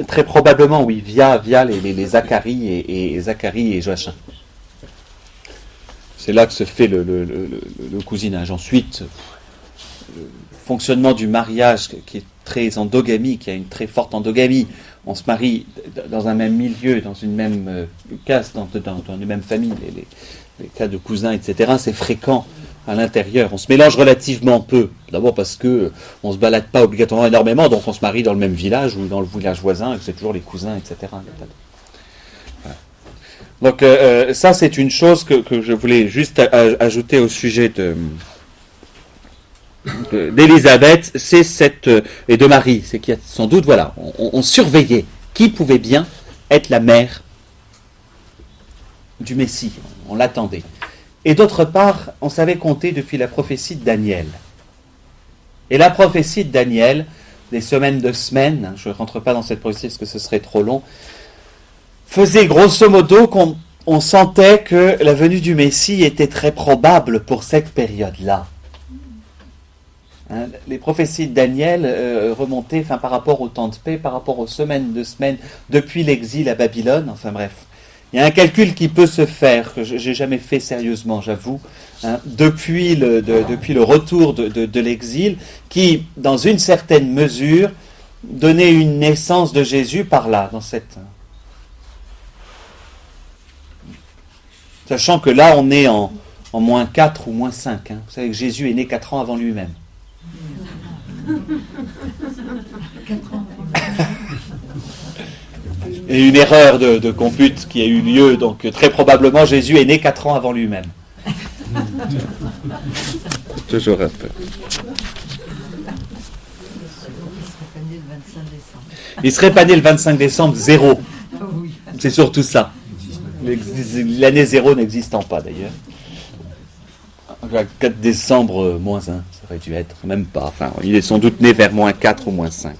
très probablement, oui, via les Zacharie et Zacharie et Joachim. C'est là que se fait le cousinage. Ensuite, le fonctionnement du mariage qui est très endogamique, qui a une très forte endogamie. On se marie dans un même milieu, dans une même caste, dans une même famille. Les cas de cousins, etc., c'est fréquent à l'intérieur. On se mélange relativement peu. D'abord parce que on se balade pas obligatoirement énormément, donc on se marie dans le même village ou dans le village voisin, et que c'est toujours les cousins, etc. Voilà. Donc ça, c'est une chose que je voulais juste ajouter au sujet d'Élisabeth, c'est et de Marie, c'est qu'il y a sans doute, voilà, on surveillait qui pouvait bien être la mère du Messie. On l'attendait. Et d'autre part, on savait compter depuis la prophétie de Daniel. Et la prophétie de Daniel, des semaines de semaines, je ne rentre pas dans cette prophétie parce que ce serait trop long, faisait grosso modo qu'on sentait que la venue du Messie était très probable pour cette période-là. Hein, les prophéties de Daniel remontaient par rapport au temps de paix, par rapport aux semaines de semaines, depuis l'exil à Babylone, enfin bref. Il y a un calcul qui peut se faire, que je n'ai jamais fait sérieusement, j'avoue, hein, depuis le retour de l'exil, qui, dans une certaine mesure, donner une naissance de Jésus par là, dans cette... Sachant que là, on est en moins 4 ou moins 5. Hein. Vous savez que Jésus est né 4 ans avant lui-même. Et une erreur de compute qui a eu lieu, donc très probablement Jésus est né 4 ans avant lui-même. Toujours un peu. Il serait pas né le 25 décembre, 0. C'est surtout ça. L'année 0 n'existant pas d'ailleurs. 4 décembre, moins 1, ça aurait dû être, même pas. Enfin, il est sans doute né vers moins 4 ou moins 5.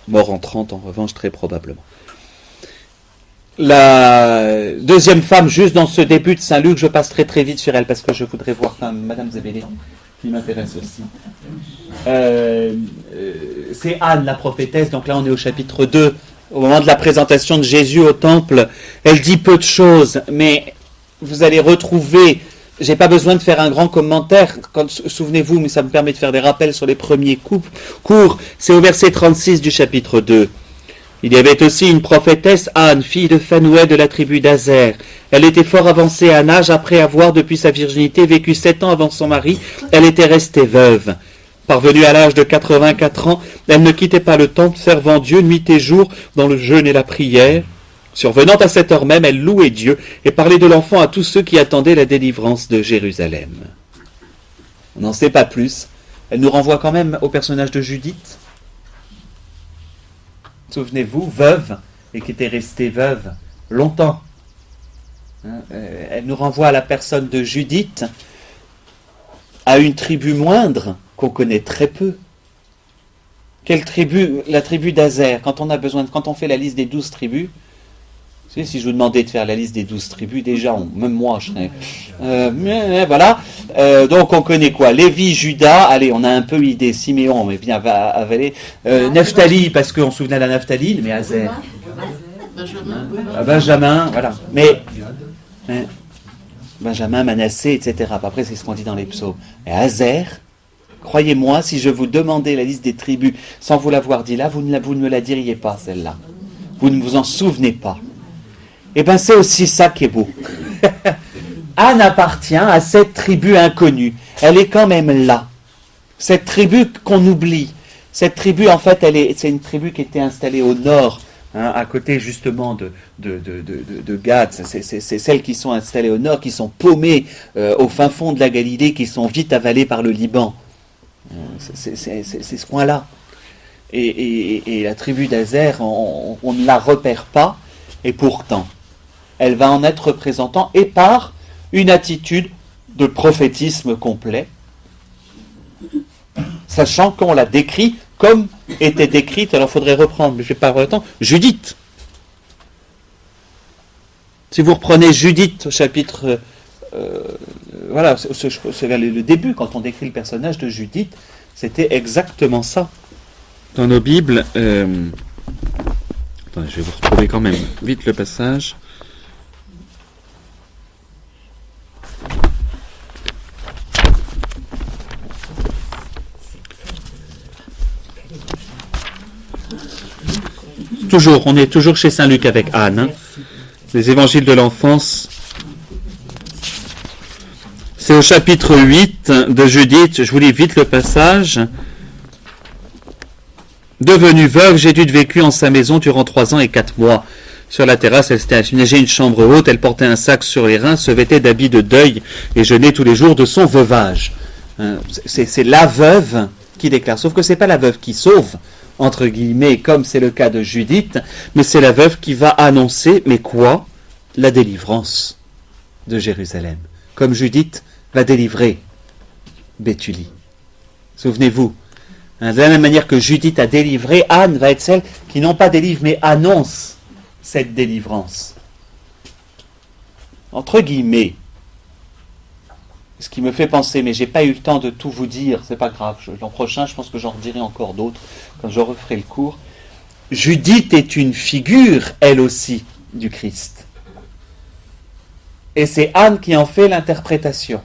Mort en 30, en revanche, très probablement. La deuxième femme, juste dans ce début de Saint-Luc, je passe très très vite sur elle parce que je voudrais voir quand même Madame Zébédée, qui m'intéresse aussi. C'est Anne, la prophétesse, donc là on est au chapitre 2, au moment de la présentation de Jésus au temple. Elle dit peu de choses, mais vous allez retrouver, j'ai pas besoin de faire un grand commentaire, souvenez-vous, mais ça me permet de faire des rappels sur les premiers cours, c'est au verset 36 du chapitre 2. Il y avait aussi une prophétesse, Anne, fille de Phanuel de la tribu d'Azer. Elle était fort avancée en âge après avoir, depuis sa virginité, vécu 7 ans avant son mari. Elle était restée veuve. Parvenue à l'âge de 84 ans, elle ne quittait pas le temple, servant Dieu nuit et jour dans le jeûne et la prière. Survenant à cette heure même, elle louait Dieu et parlait de l'enfant à tous ceux qui attendaient la délivrance de Jérusalem. On n'en sait pas plus. Elle nous renvoie quand même au personnage de Judith. Souvenez-vous, veuve, et qui était restée veuve longtemps. Elle nous renvoie à la personne de Judith, à une tribu moindre qu'on connaît très peu. Quelle tribu? La tribu d'Azer. Quand on fait la liste des 12 tribus, vous savez, si je vous demandais de faire la liste des 12 tribus, déjà, même moi, je serais... voilà. Donc, on connaît quoi? Lévi, Juda, allez, on a un peu idée. Siméon, mais bien avaler. Nephtali, parce qu'on se souvenait de la Nephtali, mais Azer. Benjamin, voilà. Mais Benjamin, Manassé, etc. Après, c'est ce qu'on dit dans les psaumes. Et Azer, croyez-moi, si je vous demandais la liste des tribus sans vous l'avoir dit là, vous ne me la diriez pas, celle-là. Vous ne vous en souvenez pas. Eh bien, c'est aussi ça qui est beau. Anne appartient à cette tribu inconnue. Elle est quand même là. Cette tribu qu'on oublie. Cette tribu, en fait, c'est une tribu qui était installée au nord, à côté justement de Gad. C'est celles qui sont installées au nord, qui sont paumées au fin fond de la Galilée, qui sont vite avalées par le Liban. C'est ce coin-là. Et la tribu d'Azer, on ne la repère pas, et pourtant, elle va en être représentant, et par une attitude de prophétisme complet, sachant qu'on la décrit comme était décrite, alors il faudrait reprendre, mais je ne vais pas avoir le temps, Judith. Si vous reprenez Judith au chapitre... voilà, c'est vers le début, quand on décrit le personnage de Judith, c'était exactement ça. Dans nos Bibles... attendez, je vais vous retrouver quand même vite le passage. On est toujours chez Saint Luc avec Anne. Hein. Les évangiles de l'enfance. C'est au chapitre 8 de Judith. Je vous lis vite le passage. Devenue veuve, Judith vécut en sa maison durant 3 ans et 4 mois. Sur la terrasse, elle s'était aménagée une chambre haute. Elle portait un sac sur les reins, se vêtait d'habits de deuil et jeûnait tous les jours de son veuvage. C'est la veuve qui déclare. Sauf que c'est pas la veuve qui sauve, entre guillemets, comme c'est le cas de Judith, mais c'est la veuve qui va annoncer, mais quoi? La délivrance de Jérusalem. Comme Judith va délivrer Béthulie. Souvenez-vous, de la même manière que Judith a délivré, Anne va être celle qui non pas délivre, mais annonce cette délivrance. Entre guillemets, ce qui me fait penser, mais j'ai pas eu le temps de tout vous dire, c'est pas grave, l'an prochain je pense que j'en redirai encore d'autres quand je referai le cours. Judith est une figure, elle aussi, du Christ. Et c'est Anne qui en fait l'interprétation.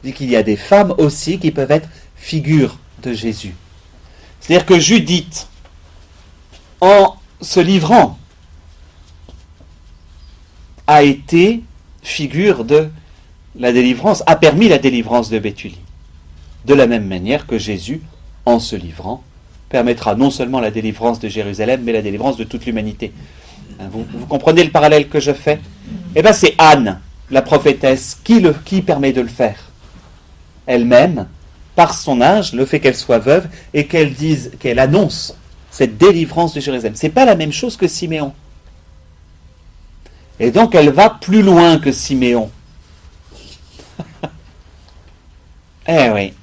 Il dit qu'il y a des femmes aussi qui peuvent être figures de Jésus. C'est-à-dire que Judith, en se livrant, a été figure de la délivrance, a permis la délivrance de Béthulie. De la même manière que Jésus, en se livrant, permettra non seulement la délivrance de Jérusalem, mais la délivrance de toute l'humanité. Vous comprenez le parallèle que je fais? Eh bien, c'est Anne, la prophétesse, qui permet de le faire. Elle-même, par son âge, le fait qu'elle soit veuve, et qu'elle annonce cette délivrance de Jérusalem. C'est pas la même chose que Siméon. Et donc, elle va plus loin que Siméon. Eh oui.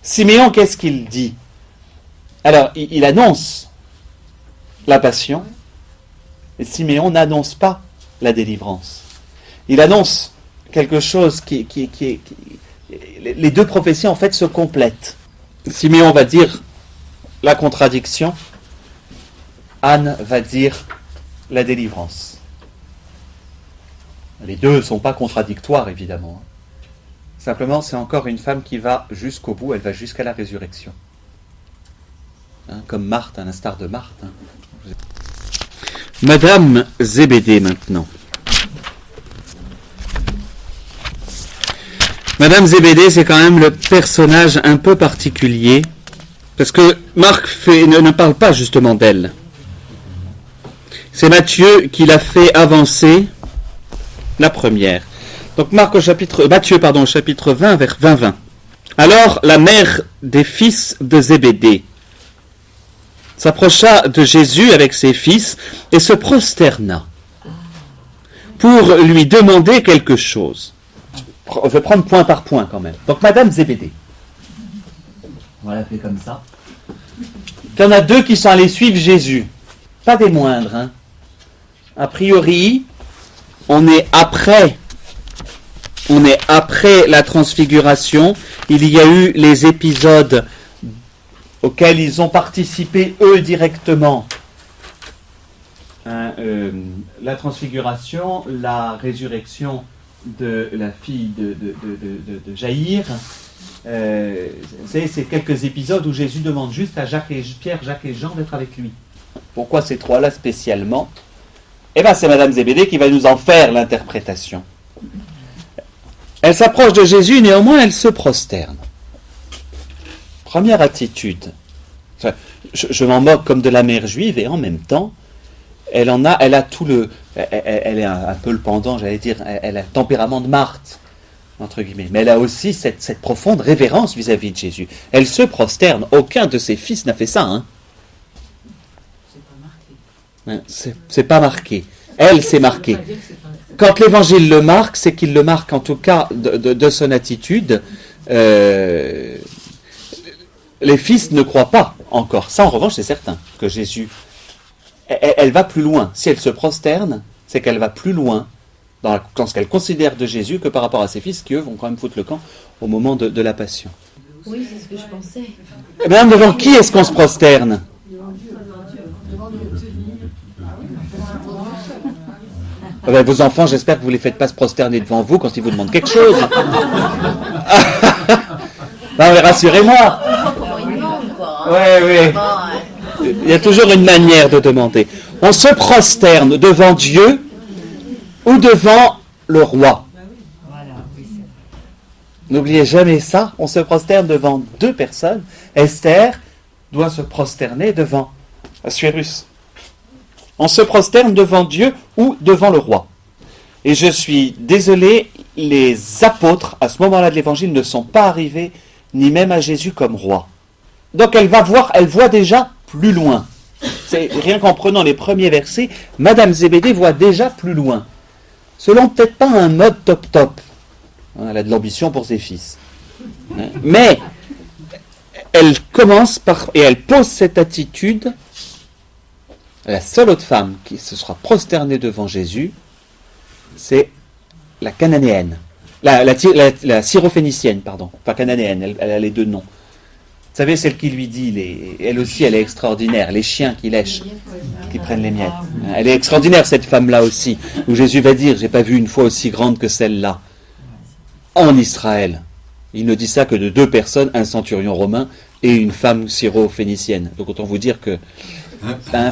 Siméon, qu'est-ce qu'il dit? Alors, il annonce la passion, et Siméon n'annonce pas la délivrance. Il annonce quelque chose qui les deux prophéties, en fait, se complètent. Siméon va dire la contradiction, Anne va dire la délivrance. Les deux ne sont pas contradictoires, évidemment. Simplement, c'est encore une femme qui va jusqu'au bout, elle va jusqu'à la résurrection. Comme Marthe, à l'instar de Marthe. Madame Zébédée, maintenant. Madame Zébédée, c'est quand même le personnage un peu particulier, parce que Marc ne parle pas justement d'elle. C'est Matthieu qui l'a fait avancer la première. Donc Matthieu, chapitre 20, vers 20. Alors la mère des fils de Zébédée s'approcha de Jésus avec ses fils et se prosterna pour lui demander quelque chose. Je vais prendre point par point quand même. Donc Madame Zébédée. On va l'appeler comme ça. Il y en a deux qui sont allés suivre Jésus. Pas des moindres. Hein. A priori, on est après la transfiguration. Il y a eu les épisodes auxquels ils ont participé eux directement. La transfiguration, la résurrection de la fille de Jaïr. C'est quelques épisodes où Jésus demande juste à Pierre, Jacques et Jean d'être avec lui. Pourquoi ces trois-là spécialement? Eh bien, c'est Madame Zébédée qui va nous en faire l'interprétation. Elle s'approche de Jésus, néanmoins, elle se prosterne. Première attitude. Je m'en moque comme de la mère juive, et en même temps, elle a tout le... Elle est un peu le pendant, j'allais dire, elle a le tempérament de Marthe, entre guillemets. Mais elle a aussi cette profonde révérence vis-à-vis de Jésus. Elle se prosterne. Aucun de ses fils n'a fait ça, hein. C'est pas marqué. Elle, c'est marqué. Quand l'Évangile le marque, c'est qu'il le marque en tout cas de son attitude. Les fils ne croient pas encore. Ça, en revanche, c'est certain que Jésus... Elle va plus loin. Si elle se prosterne, c'est qu'elle va plus loin dans ce qu'elle considère de Jésus que par rapport à ses fils qui, eux, vont quand même foutre le camp au moment de la passion. Oui, c'est ce que je pensais. Eh bien, devant qui est-ce qu'on se prosterne? Ben, vos enfants, j'espère que vous ne les faites pas se prosterner devant vous quand ils vous demandent quelque chose. Non, mais rassurez-moi. Oui. Il y a toujours une manière de demander. On se prosterne devant Dieu ou devant le roi. N'oubliez jamais ça. On se prosterne devant deux personnes. Esther doit se prosterner devant Assuérus. On se prosterne devant Dieu ou devant le roi. Et je suis désolé, les apôtres, à ce moment-là de l'Évangile, ne sont pas arrivés ni même à Jésus comme roi. Donc elle voit déjà plus loin. C'est rien qu'en prenant les premiers versets, Madame Zébédée voit déjà plus loin. Selon peut-être pas un mode top. Elle a de l'ambition pour ses fils. Mais elle commence et elle pose cette attitude. La seule autre femme qui se sera prosternée devant Jésus, c'est la cananéenne. La syrophénicienne, pardon. Pas cananéenne, elle a les deux noms. Vous savez, celle qui lui dit, elle aussi, elle est extraordinaire. Les chiens qui lèchent, qui prennent les miettes. Elle est extraordinaire, cette femme-là aussi, où Jésus va dire, j'ai pas vu une foi aussi grande que celle-là, en Israël. Il ne dit ça que de 2 personnes, un centurion romain et une femme syro-phénicienne. Donc autant vous dire que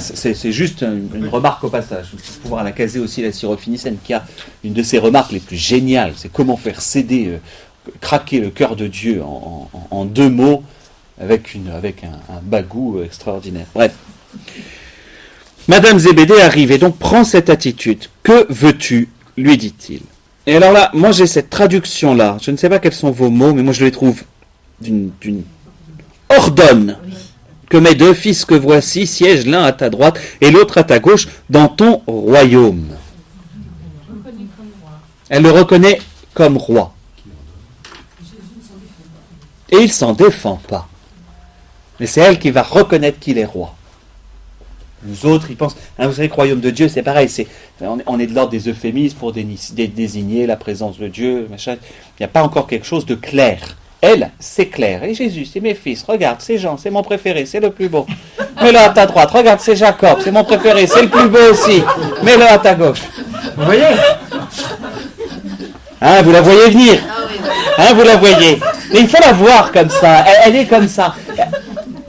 c'est juste une remarque au passage. Il faut pouvoir la caser aussi la syro-phénicienne, qui a une de ses remarques les plus géniales. C'est comment faire céder, craquer le cœur de Dieu en 2 mots avec un bagou extraordinaire. Bref. Madame Zébédée arrive et donc prend cette attitude. Que veux-tu, lui dit-il. Et alors là, moi j'ai cette traduction-là. Je ne sais pas quels sont vos mots, mais moi je les trouve d'une ordonne que mes 2 fils que voici siègent l'un à ta droite et l'autre à ta gauche dans ton royaume. Elle le reconnaît comme roi. Et il ne s'en défend pas. Mais c'est elle qui va reconnaître qu'il est roi. Nous autres, ils pensent, vous savez que le royaume de Dieu, c'est pareil, on est de l'ordre des euphémismes pour désigner la présence de Dieu, machin. Il n'y a pas encore quelque chose de clair. Elle, c'est clair. Et Jésus, c'est mes fils, regarde, c'est Jean, c'est mon préféré, c'est le plus beau. Mets-le à ta droite, regarde, c'est Jacob, c'est mon préféré, c'est le plus beau aussi. Mets-le à ta gauche. Vous voyez ? Vous la voyez venir. Vous la voyez. Mais il faut la voir comme ça, elle est comme ça.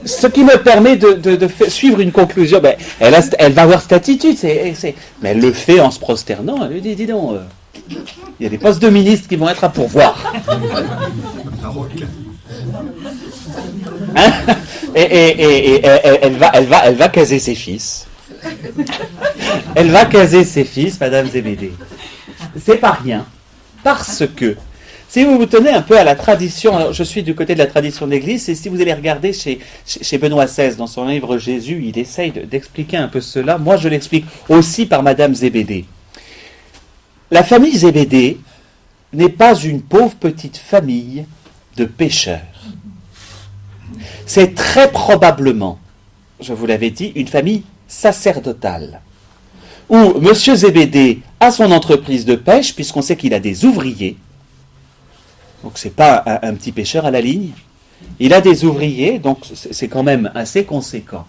Ce qui me permet de suivre une conclusion, elle va avoir cette attitude, mais elle le fait en se prosternant, elle lui dit, dis donc, il y a des postes de ministres qui vont être à pourvoir. Et elle va caser ses fils. Elle va caser ses fils, Madame Zébédée. C'est pas rien, parce que si vous vous tenez un peu à la tradition, alors je suis du côté de la tradition d'Église, et si vous allez regarder chez Benoît XVI, dans son livre Jésus, il essaye d'expliquer un peu cela. Moi, je l'explique aussi par Madame Zébédée. La famille Zébédée n'est pas une pauvre petite famille de pécheurs. C'est très probablement, je vous l'avais dit, une famille sacerdotale, où Monsieur Zébédée a son entreprise de pêche, puisqu'on sait qu'il a des ouvriers. Donc c'est pas un petit pêcheur à la ligne. Il a des ouvriers, donc c'est quand même assez conséquent.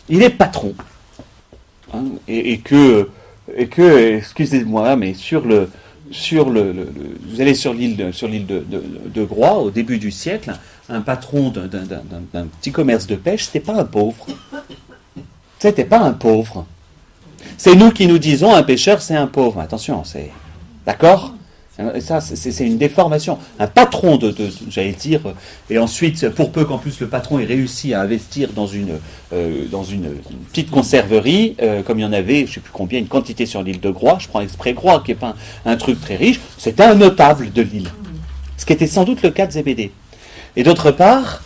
Il est patron. Et que, excusez-moi, mais vous allez sur l'île de Groix, au début du siècle, un patron d'un petit commerce de pêche, c'était pas un pauvre. C'était pas un pauvre. C'est nous qui nous disons, un pêcheur, c'est un pauvre. Attention, c'est... D'accord ? Ça, c'est une déformation. Un patron j'allais dire, et ensuite, pour peu qu'en plus le patron ait réussi à investir dans une petite conserverie, comme il y en avait, je ne sais plus combien, une quantité sur l'île de Groix, je prends exprès Groix, qui n'est pas un truc très riche, c'était un notable de l'île. Ce qui était sans doute le cas de Zébédée. Et d'autre part,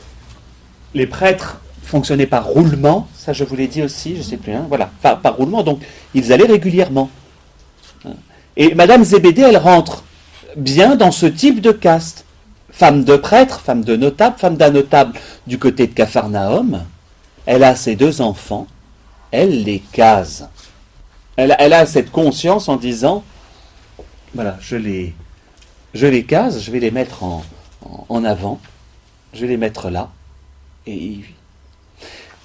les prêtres fonctionnaient par roulement, ça je vous l'ai dit aussi, je ne sais plus, voilà, par roulement, donc ils allaient régulièrement. Et Madame Zébédée, elle rentre bien dans ce type de caste. Femme de prêtre, femme de notable, femme d'un notable du côté de Capharnaüm. Elle a ses 2 enfants, elle les case. Elle a cette conscience en disant, voilà, je les case, je vais les mettre en avant, je vais les mettre là.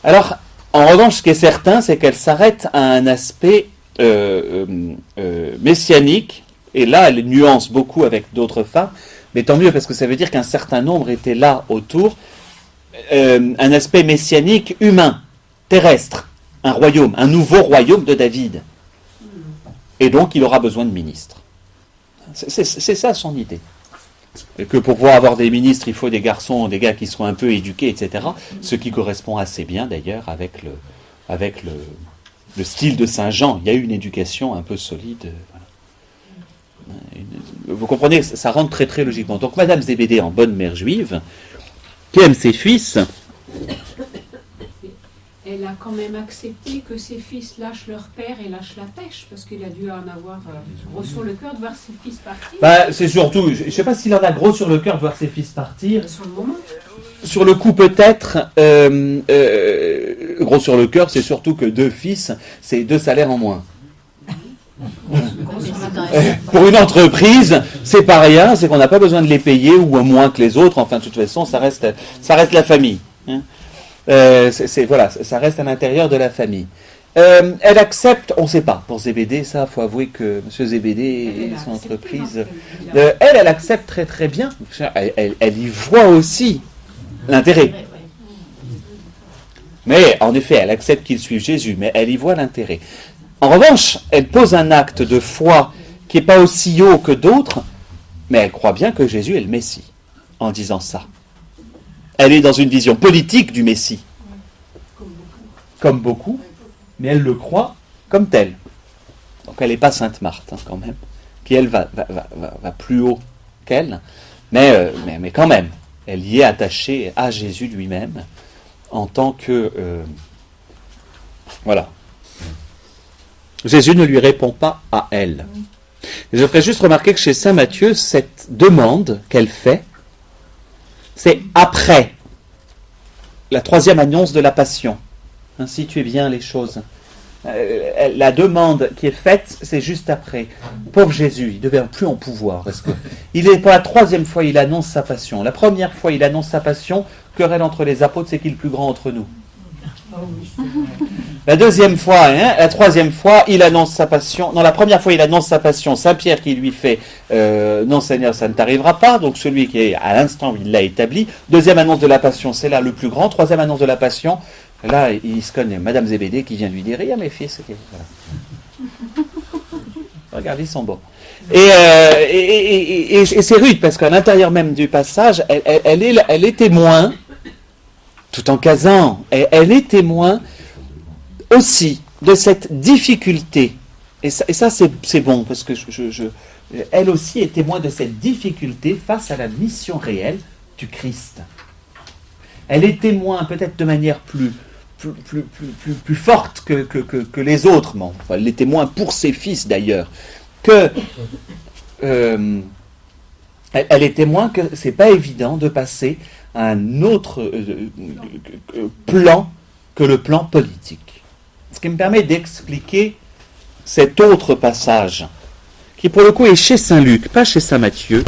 Alors, en revanche, ce qui est certain, c'est qu'elle s'arrête à un aspect messianique. Et là, elle nuance beaucoup avec d'autres femmes, mais tant mieux, parce que ça veut dire qu'un certain nombre étaient là autour. Un aspect messianique humain, terrestre, un royaume, un nouveau royaume de David. Et donc, il aura besoin de ministres. C'est ça son idée. Et que pour pouvoir avoir des ministres, il faut des garçons, des gars qui soient un peu éduqués, etc. Ce qui correspond assez bien, d'ailleurs, avec le style de Saint Jean. Il y a eu une éducation un peu solide. Vous comprenez, ça rentre très très logiquement. Donc Madame Zébédée, en bonne mère juive, qui aime ses fils, elle a quand même accepté que ses fils lâchent leur père et lâchent la pêche, parce qu'il a dû en avoir gros sur le cœur de voir ses fils partir. C'est surtout, je ne sais pas s'il en a gros sur le cœur de voir ses fils partir. Sur le moment. Sur le coup peut-être, gros sur le cœur, c'est surtout que 2 fils, c'est 2 salaires en moins. Pour une entreprise, c'est pas rien, c'est qu'on n'a pas besoin de les payer ou moins que les autres. Enfin, de toute façon, ça reste la famille. Voilà, ça reste à l'intérieur de la famille. Elle accepte, on ne sait pas, pour Zébédée, ça, il faut avouer que M. Zébédée et son entreprise, elle accepte très très bien. Elle y voit aussi l'intérêt. Mais en effet, elle accepte qu'il suive Jésus, mais elle y voit l'intérêt. En revanche, elle pose un acte de foi qui n'est pas aussi haut que d'autres, mais elle croit bien que Jésus est le Messie, en disant ça. Elle est dans une vision politique du Messie, comme beaucoup, mais elle le croit comme tel. Donc elle n'est pas Sainte Marthe, quand même, qui elle va plus haut qu'elle, mais quand même, elle y est attachée à Jésus lui-même, en tant que... voilà. Jésus ne lui répond pas à elle. Et je ferai juste remarquer que chez saint Matthieu, cette demande qu'elle fait, c'est après la troisième annonce de la Passion. Ainsi tu es bien les choses. La demande qui est faite, c'est juste après. Pauvre Jésus, il ne devait plus en pouvoir. Parce que il est pour la troisième fois, il annonce sa Passion. La première fois, il annonce sa Passion. Querelle entre les apôtres, c'est qui le plus grand entre nous? La deuxième fois, la troisième fois, il annonce sa passion. Non, la première fois, il annonce sa passion. Saint Pierre qui lui fait non Seigneur, ça ne t'arrivera pas. Donc celui qui est à l'instant, il l'a établi. Deuxième annonce de la passion, c'est là le plus grand. Troisième annonce de la passion, là, il se connaît. Madame Zébédée qui vient lui dire, il y a mes fils. Voilà. Regardez, ils sont bons. Et c'est rude parce qu'à l'intérieur même du passage, elle est témoin. Tout en casant, elle est témoin aussi de cette difficulté. Et ça c'est bon, parce que elle aussi est témoin de cette difficulté face à la mission réelle du Christ. Elle est témoin peut-être de manière plus forte que les autres, mais enfin, elle est témoin pour ses fils d'ailleurs, elle est témoin que c'est pas évident de passer à un autre plan que le plan politique. Ce qui me permet d'expliquer cet autre passage, qui pour le coup est chez Saint Luc, pas chez Saint Matthieu.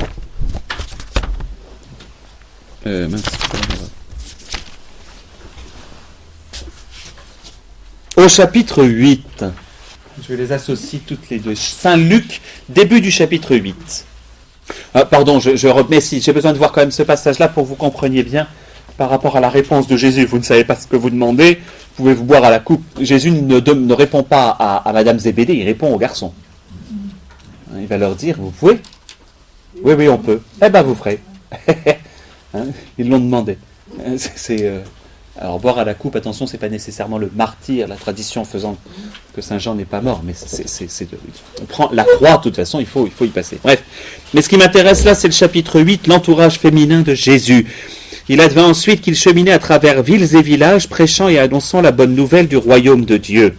Au chapitre 8. Je les associe toutes les deux. Saint Luc, début du chapitre 8. Pardon, je remets, si j'ai besoin de voir quand même ce passage-là pour que vous compreniez bien par rapport à la réponse de Jésus. Vous ne savez pas ce que vous demandez, vous pouvez vous boire à la coupe. Jésus ne répond pas à Madame Zébédée, il répond aux garçons. Il va leur dire, vous pouvez? Oui, on peut. Eh ben, vous ferez. Ils l'ont demandé. Alors, boire à la coupe, attention, c'est pas nécessairement le martyr, la tradition faisant que Saint Jean n'est pas mort, mais on prend la croix, de toute façon, il faut y passer. Bref. Mais ce qui m'intéresse là, c'est le chapitre 8, l'entourage féminin de Jésus. Il advint ensuite qu'il cheminait à travers villes et villages, prêchant et annonçant la bonne nouvelle du royaume de Dieu.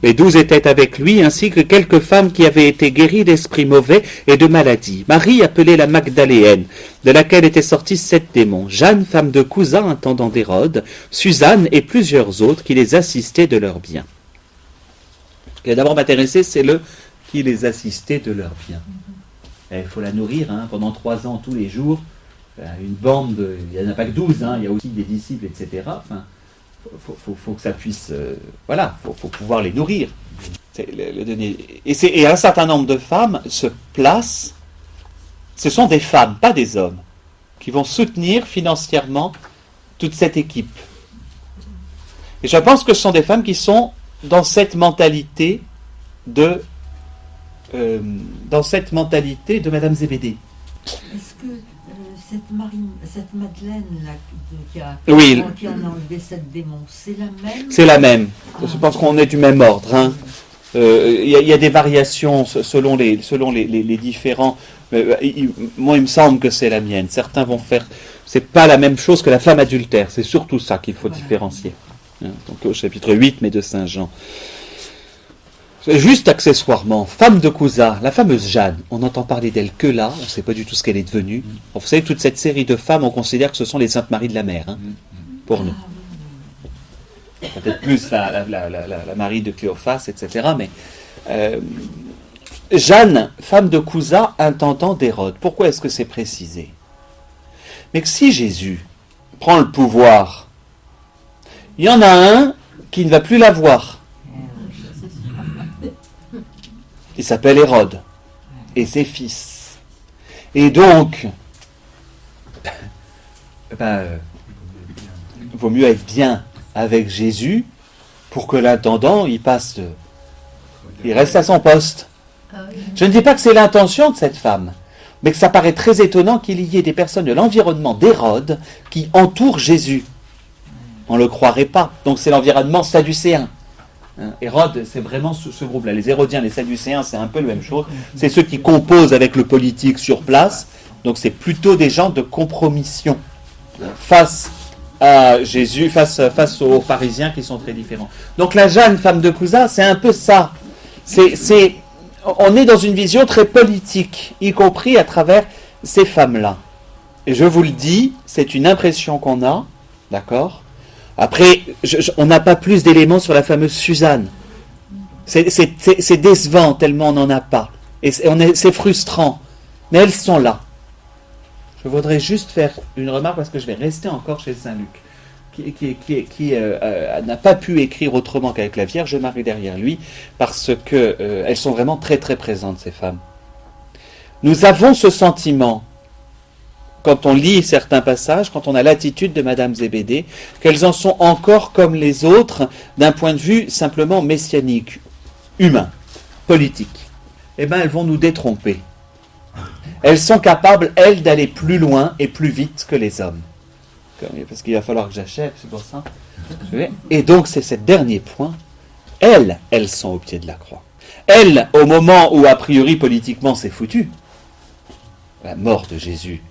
Les 12 étaient avec lui, ainsi que quelques femmes qui avaient été guéries d'esprits mauvais et de maladies. Marie, appelée la Magdaléenne, de laquelle étaient sortis 7 démons. Jeanne, femme de cousin, intendant d'Hérode. Suzanne et plusieurs autres qui les assistaient de leurs biens. Ce qui va d'abord m'intéresser, c'est le qui les assistait de leurs biens. Il faut la nourrir pendant 3 ans, tous les jours. Une bande, il n'y en a pas que 12, il y a aussi des disciples, etc. Enfin, faut que ça puisse... faut pouvoir les nourrir. Et un certain nombre de femmes se placent, ce sont des femmes, pas des hommes, qui vont soutenir financièrement toute cette équipe. Et je pense que ce sont des femmes qui sont dans cette mentalité de Madame Zébédée. Est-ce que cette Madeleine là, qui a enlevé 7 démons, c'est la même? C'est la même. Je pense qu'on est du même ordre. Il y a des variations selon les différents. Moi, il me semble que c'est la mienne. Certains vont faire. C'est pas la même chose que la femme adultère. C'est surtout ça qu'il faut différencier. Donc au chapitre 8, mais de Saint Jean. Juste accessoirement, femme de Couza, la fameuse Jeanne, on entend parler d'elle que là, on ne sait pas du tout ce qu'elle est devenue. Vous savez, toute cette série de femmes, on considère que ce sont les Saintes Maries de la Mer, pour nous. Peut-être plus la Marie de Cléophas, etc. Mais Jeanne, femme de Couza, intendant d'Hérode. Pourquoi est-ce que c'est précisé? Mais que si Jésus prend le pouvoir, il y en a un qui ne va plus l'avoir. Il s'appelle Hérode. Et ses fils. Et donc, vaut mieux être bien avec Jésus pour que l'intendant, il reste à son poste. Je ne dis pas que c'est l'intention de cette femme, mais que ça paraît très étonnant qu'il y ait des personnes de l'environnement d'Hérode qui entourent Jésus. On ne le croirait pas. Donc c'est l'environnement sadducéen. Hérode, c'est vraiment ce groupe-là. Les Hérodiens, les Sadducéens, c'est un peu la même chose. C'est ceux qui composent avec le politique sur place. Donc c'est plutôt des gens de compromission face à Jésus, face aux pharisiens qui sont très différents. Donc la Jeanne, femme de Couza, c'est un peu ça. On est dans une vision très politique, y compris à travers ces femmes-là. Et je vous le dis, c'est une impression qu'on a, d'accord ? Après, on n'a pas plus d'éléments sur la fameuse Suzanne. C'est décevant tellement on n'en a pas. Et c'est frustrant. Mais elles sont là. Je voudrais juste faire une remarque parce que je vais rester encore chez Saint Luc, qui n'a pas pu écrire autrement qu'avec la Vierge Marie derrière lui, parce que elles sont vraiment très très présentes, ces femmes. Nous avons ce sentiment, quand on lit certains passages, quand on a l'attitude de Madame Zébédée, qu'elles en sont encore comme les autres d'un point de vue simplement messianique, humain, politique. Eh bien, elles vont nous détromper. Elles sont capables, elles, d'aller plus loin et plus vite que les hommes. Parce qu'il va falloir que j'achève, c'est pour ça. Et donc, c'est ce dernier point. Elles sont au pied de la croix. Elles, au moment où, a priori, politiquement, c'est foutu, la mort de Jésus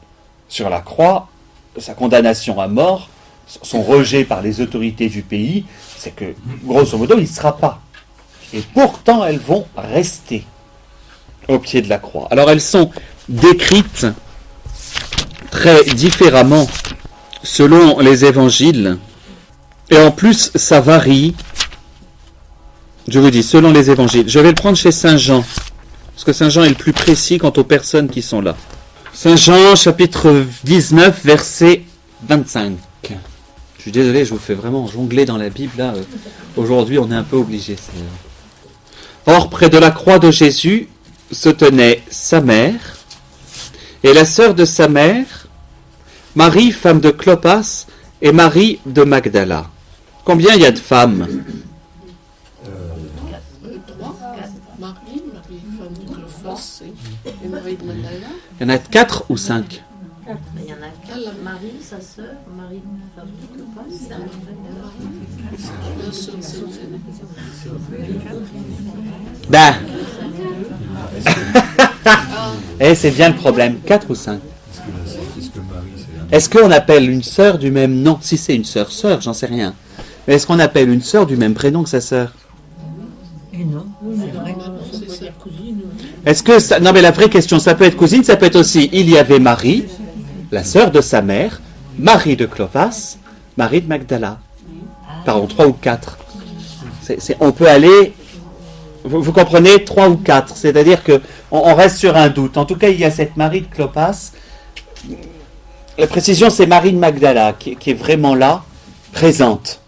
sur la croix, sa condamnation à mort, son rejet par les autorités du pays, c'est que, grosso modo, il ne sera pas. Et pourtant, elles vont rester au pied de la croix. Alors, elles sont décrites très différemment selon les évangiles. Et en plus, ça varie, je vous dis, selon les évangiles. Je vais le prendre chez Saint Jean, parce que Saint Jean est le plus précis quant aux personnes qui sont là. Saint Jean, chapitre 19, verset 25. Je suis désolé, je vous fais vraiment jongler dans la Bible, là. Aujourd'hui, on est un peu obligé. Or, près de la croix de Jésus se tenait sa mère et la sœur de sa mère, Marie, femme de Clopas, et Marie de Magdala. Combien il y a de femmes ? Il y en a 4 ou 5 ? Il y en a 4. Marie, sa sœur, Marie, femme de Clopas, Ben et c'est bien le problème. 4 ou 5 ? Est-ce qu'on appelle une sœur du même nom ? Si c'est une sœur, j'en sais rien. Mais est-ce qu'on appelle une sœur du même prénom que sa sœur ? Non, c'est vrai. Est-ce que ça... Non, mais la vraie question, ça peut être cousine, ça peut être aussi, il y avait Marie, la sœur de sa mère, Marie de Clopas, Marie de Magdala. Pardon, 3 ou 4. On peut aller... Vous comprenez, 3 ou 4. C'est-à-dire qu'on reste sur un doute. En tout cas, il y a cette Marie de Clopas. La précision, c'est Marie de Magdala, qui est vraiment là, présente.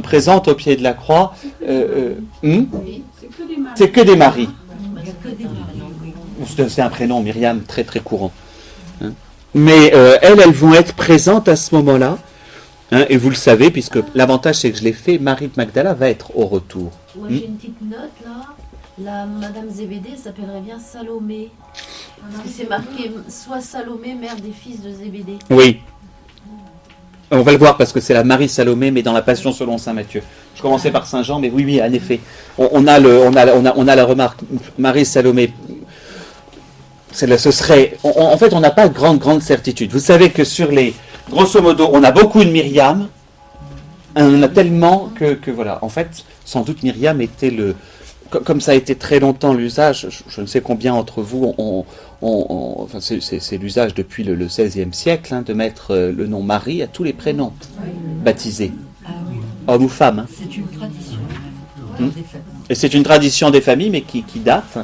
Présente au pied de la croix. C'est que des maris. C'est un prénom, Myriam, très très courant. Mais elles vont être présentes à ce moment-là. Et vous le savez, puisque l'avantage c'est que je l'ai fait, Marie de Magdala va être au retour. Moi j'ai une petite note là. La Madame Zébédée s'appellerait bien Salomé. Parce que c'est marqué soit Salomé, mère des fils de Zébédée. Oui. On va le voir parce que c'est la Marie Salomé, mais dans la Passion selon saint Matthieu. Je commençais par Saint Jean, mais oui, en effet. On a la remarque. Marie Salomé. Ce serait. En fait, on n'a pas de grande certitude. Vous savez que sur les. Grosso modo, on a beaucoup de Myriam. On en a tellement que voilà. En fait, sans doute Myriam était le. Comme ça a été très longtemps l'usage, je ne sais combien d'entre vous enfin c'est l'usage depuis le XVIe siècle, de mettre le nom Marie à tous les prénoms baptisés, hommes ou femmes. C'est une tradition. Et c'est une tradition des familles, mais qui date,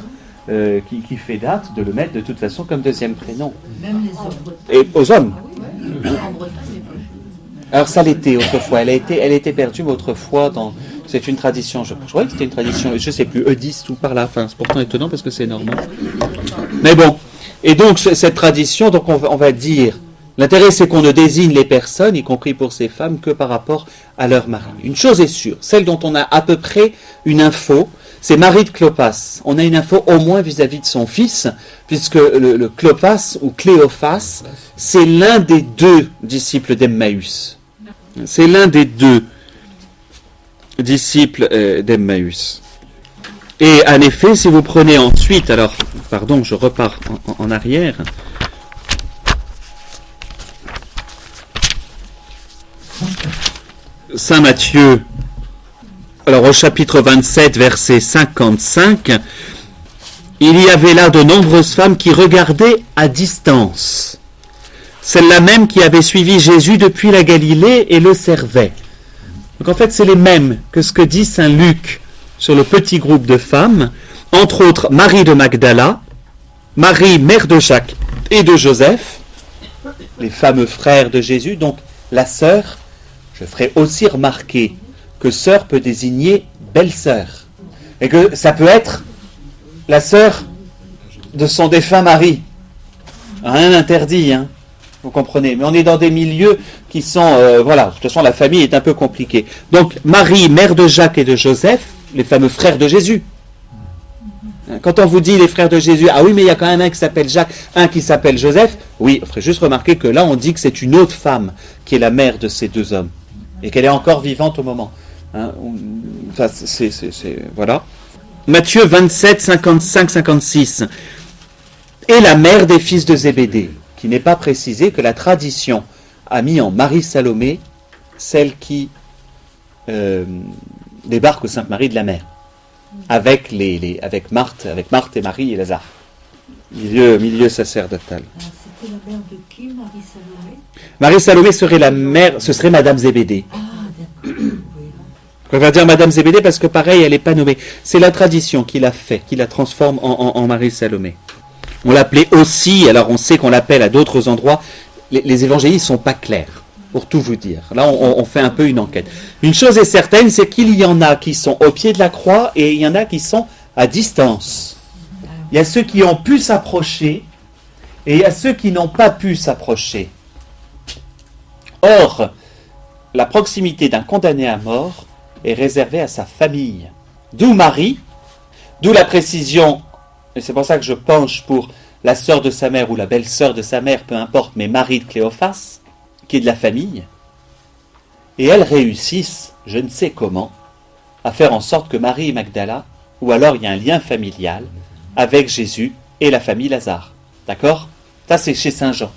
qui fait date de le mettre de toute façon comme deuxième prénom. Même les hommes. Et aux hommes. Alors ça l'était autrefois, elle était perdue, mais autrefois, c'est une tradition, je crois que c'était une tradition, je ne sais plus, eudiste ou par là, enfin, c'est pourtant étonnant parce que c'est normand. Mais bon, et donc cette tradition, donc on va dire, l'intérêt c'est qu'on ne désigne les personnes, y compris pour ces femmes, que par rapport à leur mari. Une chose est sûre, celle dont on a à peu près une info, c'est Marie de Clopas. On a une info au moins vis-à-vis de son fils, puisque le Clopas ou Cléophas, c'est l'un des deux disciples d'Emmaüs. C'est l'un des deux disciples d'Emmaüs. Et en effet, si vous prenez ensuite, alors, pardon, je repars en arrière. Saint Matthieu, alors au chapitre 27, verset 55, il y avait là de nombreuses femmes qui regardaient à distance. Celles-là même qui avaient suivi Jésus depuis la Galilée et le servaient. Donc en fait, c'est les mêmes que ce que dit Saint Luc sur le petit groupe de femmes, entre autres Marie de Magdala, Marie, mère de Jacques et de Joseph, les fameux frères de Jésus, donc la sœur. Je ferai aussi remarquer que sœur peut désigner belle-sœur, et que ça peut être la sœur de son défunt mari. Rien d'interdit, hein, vous comprenez. Mais on est dans des milieux qui sont... voilà, de toute façon la famille est un peu compliquée. Donc Marie, mère de Jacques et de Joseph, les fameux frères de Jésus. Quand on vous dit les frères de Jésus, ah oui, mais il y a quand même un qui s'appelle Jacques, un qui s'appelle Joseph, oui, il faudrait juste remarquer que là on dit que c'est une autre femme qui est la mère de ces deux hommes, et qu'elle est encore vivante au moment. Hein, enfin, voilà. Matthieu 27, 55, 56. Et la mère des fils de Zébédée, qui n'est pas précisé que la tradition a mis en Marie Salomé, celle qui débarque au Sainte-Marie de la Mer, avec Marthe et Marie et Lazare. Milieu sacerdotal. Alors, c'était la mère de qui, Marie Salomé? Marie Salomé serait la mère, ce serait Madame Zébédée. Ah, d'accord. Oui. On va dire Madame Zébédée parce que pareil, elle n'est pas nommée. C'est la tradition qui l'a fait, qui la transforme en Marie Salomé. On l'appelait aussi, alors on sait qu'on l'appelle à d'autres endroits, les évangélistes ne sont pas clairs, pour tout vous dire. Là, on fait un peu une enquête. Une chose est certaine, c'est qu'il y en a qui sont au pied de la croix et il y en a qui sont à distance. Il y a ceux qui ont pu s'approcher et il y a ceux qui n'ont pas pu s'approcher. Or, la proximité d'un condamné à mort est réservée à sa famille. D'où Marie, d'où la précision, et c'est pour ça que je penche pour la sœur de sa mère ou la belle-sœur de sa mère, peu importe, mais Marie de Cléophas, qui est de la famille, et elles réussissent, je ne sais comment, à faire en sorte que Marie et Magdala, ou alors il y a un lien familial avec Jésus et la famille Lazare. D'accord? Ça c'est chez Saint Jean.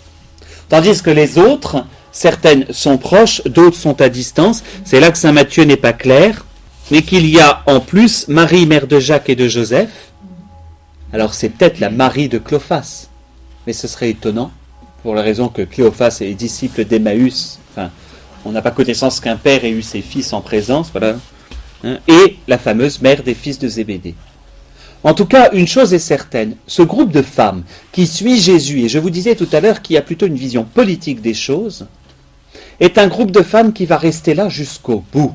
Tandis que les autres, certaines sont proches, d'autres sont à distance. C'est là que Saint Matthieu n'est pas clair, mais qu'il y a en plus Marie, mère de Jacques et de Joseph. Alors c'est peut-être la Marie de Clophas, mais ce serait étonnant, pour la raison que Cléophas est disciple d'Emmaüs. Enfin, on n'a pas connaissance qu'un père ait eu ses fils en présence, voilà. Hein, et la fameuse mère des fils de Zébédée. En tout cas, une chose est certaine, ce groupe de femmes qui suit Jésus, et je vous disais tout à l'heure qu'il y a plutôt une vision politique des choses, est un groupe de femmes qui va rester là jusqu'au bout.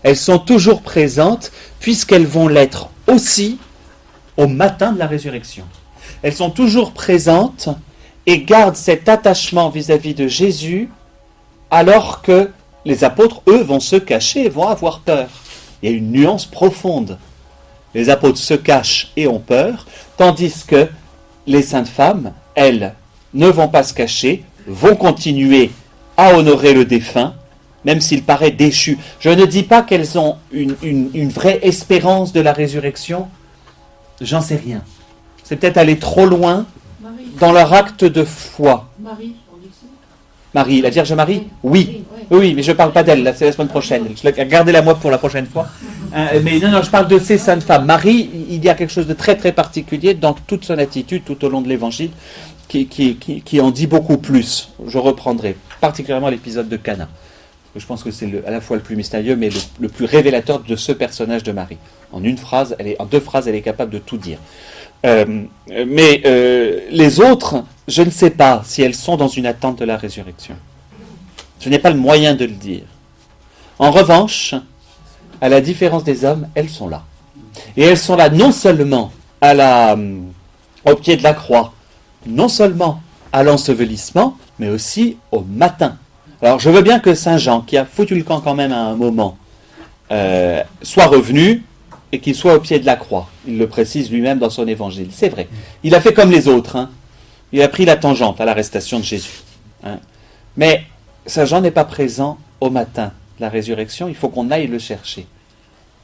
Elles sont toujours présentes, puisqu'elles vont l'être aussi au matin de la résurrection. Elles sont toujours présentes et gardent cet attachement vis-à-vis de Jésus, alors que les apôtres, eux, vont se cacher, vont avoir peur. Il y a une nuance profonde. Les apôtres se cachent et ont peur, tandis que les saintes femmes, elles, ne vont pas se cacher, vont continuer à honorer le défunt, même s'il paraît déchu. Je ne dis pas qu'elles ont une vraie espérance de la résurrection, j'en sais rien. C'est peut-être aller trop loin dans leur acte de foi. Marie, on dit ça. Marie, la Vierge Marie? Oui. Oui, mais je ne parle pas d'elle, là, c'est la semaine prochaine. Gardez-la moi pour la prochaine fois. Mais non, je parle de ces saintes femmes. Marie, il y a quelque chose de très très particulier dans toute son attitude tout au long de l'Évangile qui en dit beaucoup plus. Je reprendrai particulièrement l'épisode de Cana. Je pense que c'est à la fois le plus mystérieux, mais le plus révélateur de ce personnage de Marie. En deux phrases, elle est capable de tout dire. Mais les autres, je ne sais pas si elles sont dans une attente de la résurrection. Je n'ai pas le moyen de le dire. En revanche, à la différence des hommes, elles sont là. Et elles sont là non seulement au pied de la croix, non seulement à l'ensevelissement, mais aussi au matin. Alors je veux bien que Saint Jean, qui a foutu le camp quand même à un moment, soit revenu et qu'il soit au pied de la croix. Il le précise lui-même dans son évangile. C'est vrai. Il a fait comme les autres. Hein. Il a pris la tangente à l'arrestation de Jésus. Hein. Mais Saint Jean n'est pas présent au matin de la résurrection. Il faut qu'on aille le chercher.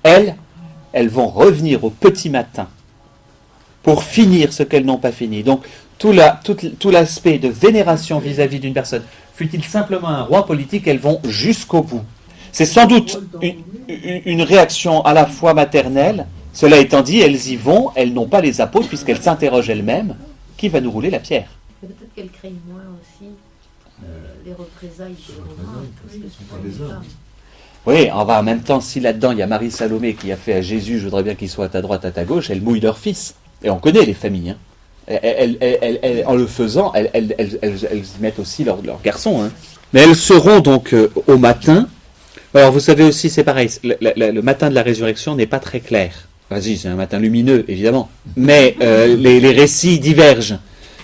Elles vont revenir au petit matin pour finir ce qu'elles n'ont pas fini. Donc tout l'aspect de vénération vis-à-vis d'une personne, fût-il simplement un roi politique, elles vont jusqu'au bout. C'est sans doute une réaction à la fois maternelle. Cela étant dit, elles y vont, elles n'ont pas les apôtres, puisqu'elles s'interrogent elles-mêmes, qui va nous rouler la pierre? Peut-être qu'elles craignent moins aussi les représailles des Romains, parce que ce sont des hommes. Oui, en même temps, si là-dedans il y a Marie Salomé qui a fait à Jésus, je voudrais bien qu'il soit à ta droite, à ta gauche, elle mouille leur fils. Et on connaît les familles. Hein. En le faisant, elles y mettent aussi leurs garçons. Hein. Mais elles seront donc au matin. Alors vous savez aussi, c'est pareil, le matin de la résurrection n'est pas très clair. Vas-y, c'est un matin lumineux, évidemment. Mais les récits divergent.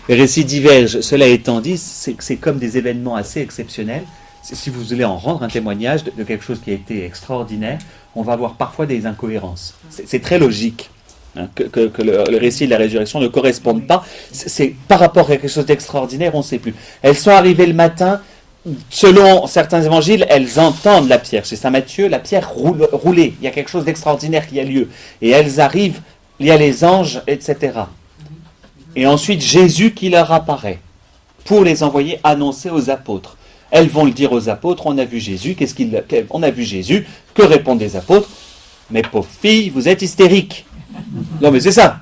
Les récits divergent. Cela étant dit, c'est comme des événements assez exceptionnels. Si vous voulez en rendre un témoignage de quelque chose qui a été extraordinaire, on va avoir parfois des incohérences. C'est très logique hein, que le récit de la résurrection ne corresponde pas. C'est par rapport à quelque chose d'extraordinaire, on ne sait plus. Elles sont arrivées le matin, selon certains évangiles, elles entendent la pierre. Chez Saint Matthieu, la pierre roulée. Il y a quelque chose d'extraordinaire qui a lieu. Et elles arrivent, il y a les anges, etc. Et ensuite, Jésus qui leur apparaît pour les envoyer annoncer aux apôtres. Elles vont le dire aux apôtres, on a vu Jésus, on a vu Jésus, que répondent les apôtres? Mais pauvre fille, vous êtes hystérique. Non mais c'est ça.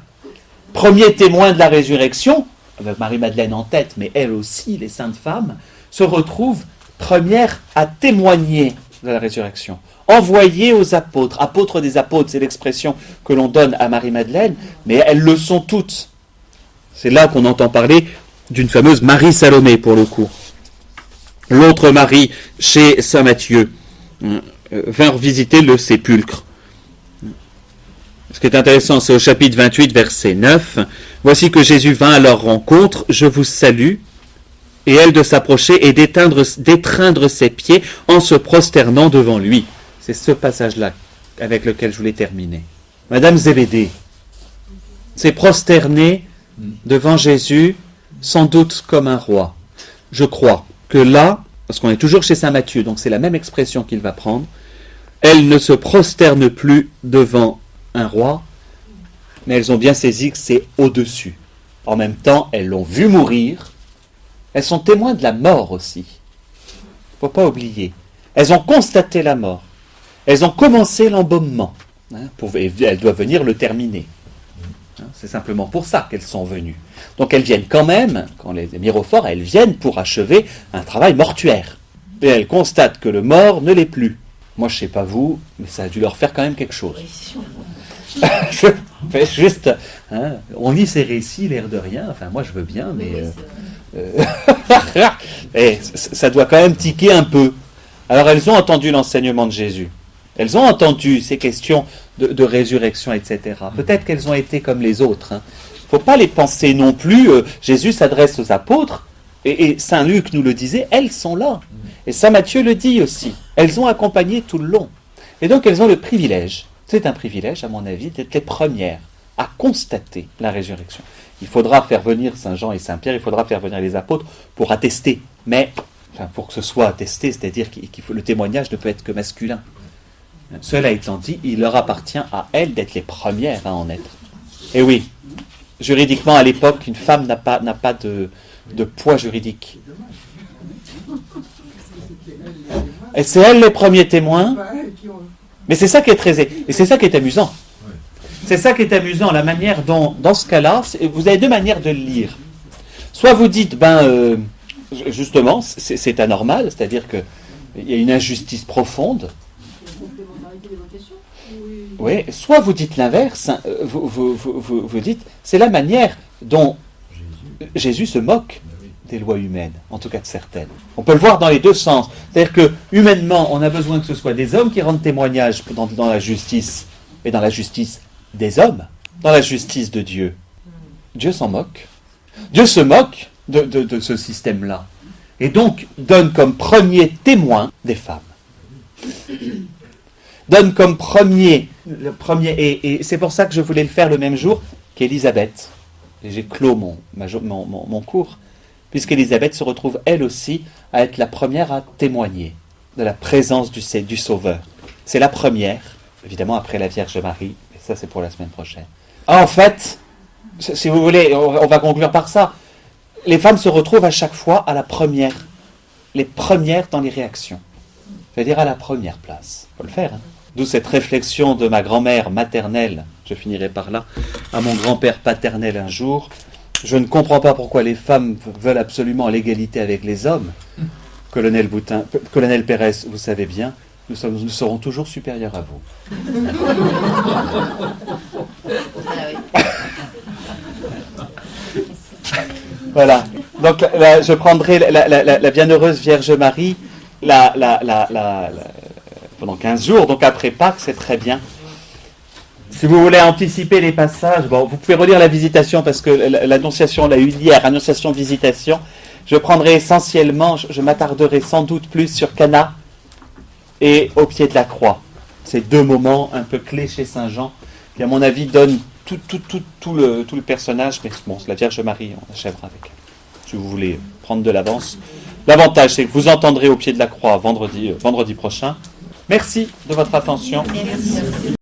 Premier témoin de la résurrection, avec Marie-Madeleine en tête, mais elle aussi, les saintes femmes, se retrouvent premières à témoigner de la résurrection. Envoyées aux apôtres. Apôtres des apôtres, c'est l'expression que l'on donne à Marie-Madeleine, mais elles le sont toutes. C'est là qu'on entend parler d'une fameuse Marie Salomé, pour le coup. L'autre Marie, chez Saint Matthieu, vint visiter le sépulcre. Ce qui est intéressant, c'est au chapitre 28, verset 9. « Voici que Jésus vint à leur rencontre, je vous salue. » Et elle de s'approcher et d'étreindre ses pieds en se prosternant devant lui. C'est ce passage-là avec lequel je voulais terminer. Madame Zébédée s'est prosternée devant Jésus, sans doute comme un roi. Je crois que là, parce qu'on est toujours chez Saint Matthieu, donc c'est la même expression qu'il va prendre, elle ne se prosterne plus devant un roi, mais elles ont bien saisi que c'est au-dessus. En même temps, elles l'ont vu mourir, elles sont témoins de la mort aussi. Il ne faut pas oublier. Elles ont constaté la mort. Elles ont commencé l'embaumement. Elles doivent venir le terminer. C'est simplement pour ça qu'elles sont venues. Donc elles viennent quand même, quand les mirophores, elles viennent pour achever un travail mortuaire. Et elles constatent que le mort ne l'est plus. Moi je ne sais pas vous, mais ça a dû leur faire quand même quelque chose. Je fais juste, hein, on lit ces récits, l'air de rien, enfin moi je veux bien, mais... et ça doit quand même tiquer un peu. Alors elles ont entendu l'enseignement de Jésus. Elles ont entendu ces questions de résurrection, etc. Peut-être qu'elles ont été comme les autres. Il ne faut pas les penser non plus. Jésus s'adresse aux apôtres, et Saint Luc nous le disait, elles sont là. Et Saint Matthieu le dit aussi. Elles ont accompagné tout le long. Et donc elles ont le privilège, c'est un privilège à mon avis, d'être les premières à constater la résurrection. Il faudra faire venir Saint Jean et Saint Pierre, il faudra faire venir les apôtres pour attester. Mais pour que ce soit attesté, c'est-à-dire que le témoignage ne peut être que masculin. Cela étant dit, il leur appartient à elles d'être les premières à en être. Et oui, juridiquement à l'époque, une femme n'a pas de poids juridique. Et c'est elles les premiers témoins. Mais c'est ça qui est et c'est ça qui est amusant. C'est ça qui est amusant, la manière dont, dans ce cas-là, vous avez deux manières de le lire. Soit vous dites, justement, c'est anormal, c'est-à-dire qu'il y a une injustice profonde. Oui, soit vous dites l'inverse, vous dites, c'est la manière dont Jésus se moque des lois humaines, en tout cas de certaines. On peut le voir dans les deux sens. C'est-à-dire que, humainement, on a besoin que ce soit des hommes qui rendent témoignage dans la justice, et dans la justice des hommes, dans la justice de Dieu. Dieu s'en moque. Dieu se moque de ce système-là. Et donc, donne comme premier témoin des femmes. Donne comme premier, et c'est pour ça que je voulais le faire le même jour qu'Élisabeth. Et j'ai clos mon cours, puisqu'Élisabeth se retrouve elle aussi à être la première à témoigner de la présence du Sauveur. C'est la première, évidemment après la Vierge Marie, et ça c'est pour la semaine prochaine. En fait, si vous voulez, on va conclure par ça. Les femmes se retrouvent à chaque fois à la première, les premières dans les réactions. C'est-à-dire à la première place. Il faut le faire. D'où cette réflexion de ma grand-mère maternelle, je finirai par là, à mon grand-père paternel un jour. Je ne comprends pas pourquoi les femmes veulent absolument l'égalité avec les hommes. Colonel Pérez, vous savez bien, nous serons toujours supérieurs à vous. Voilà. Donc là, je prendrai la bienheureuse Vierge Marie pendant 15 jours, donc après Pâques, c'est très bien. Si vous voulez anticiper les passages, vous pouvez relire la Visitation, parce que l'Annonciation, on l'a eu hier, Annonciation, Visitation. Je prendrai essentiellement, je m'attarderai sans doute plus sur Cana et au pied de la croix. Ces deux moments un peu clés chez Saint Jean, qui à mon avis donnent tout le personnage, mais bon, la Vierge Marie, on achèvera avec elle. Si vous voulez prendre de l'avance. L'avantage, c'est que vous entendrez au pied de la croix vendredi prochain. Merci de votre attention. Merci.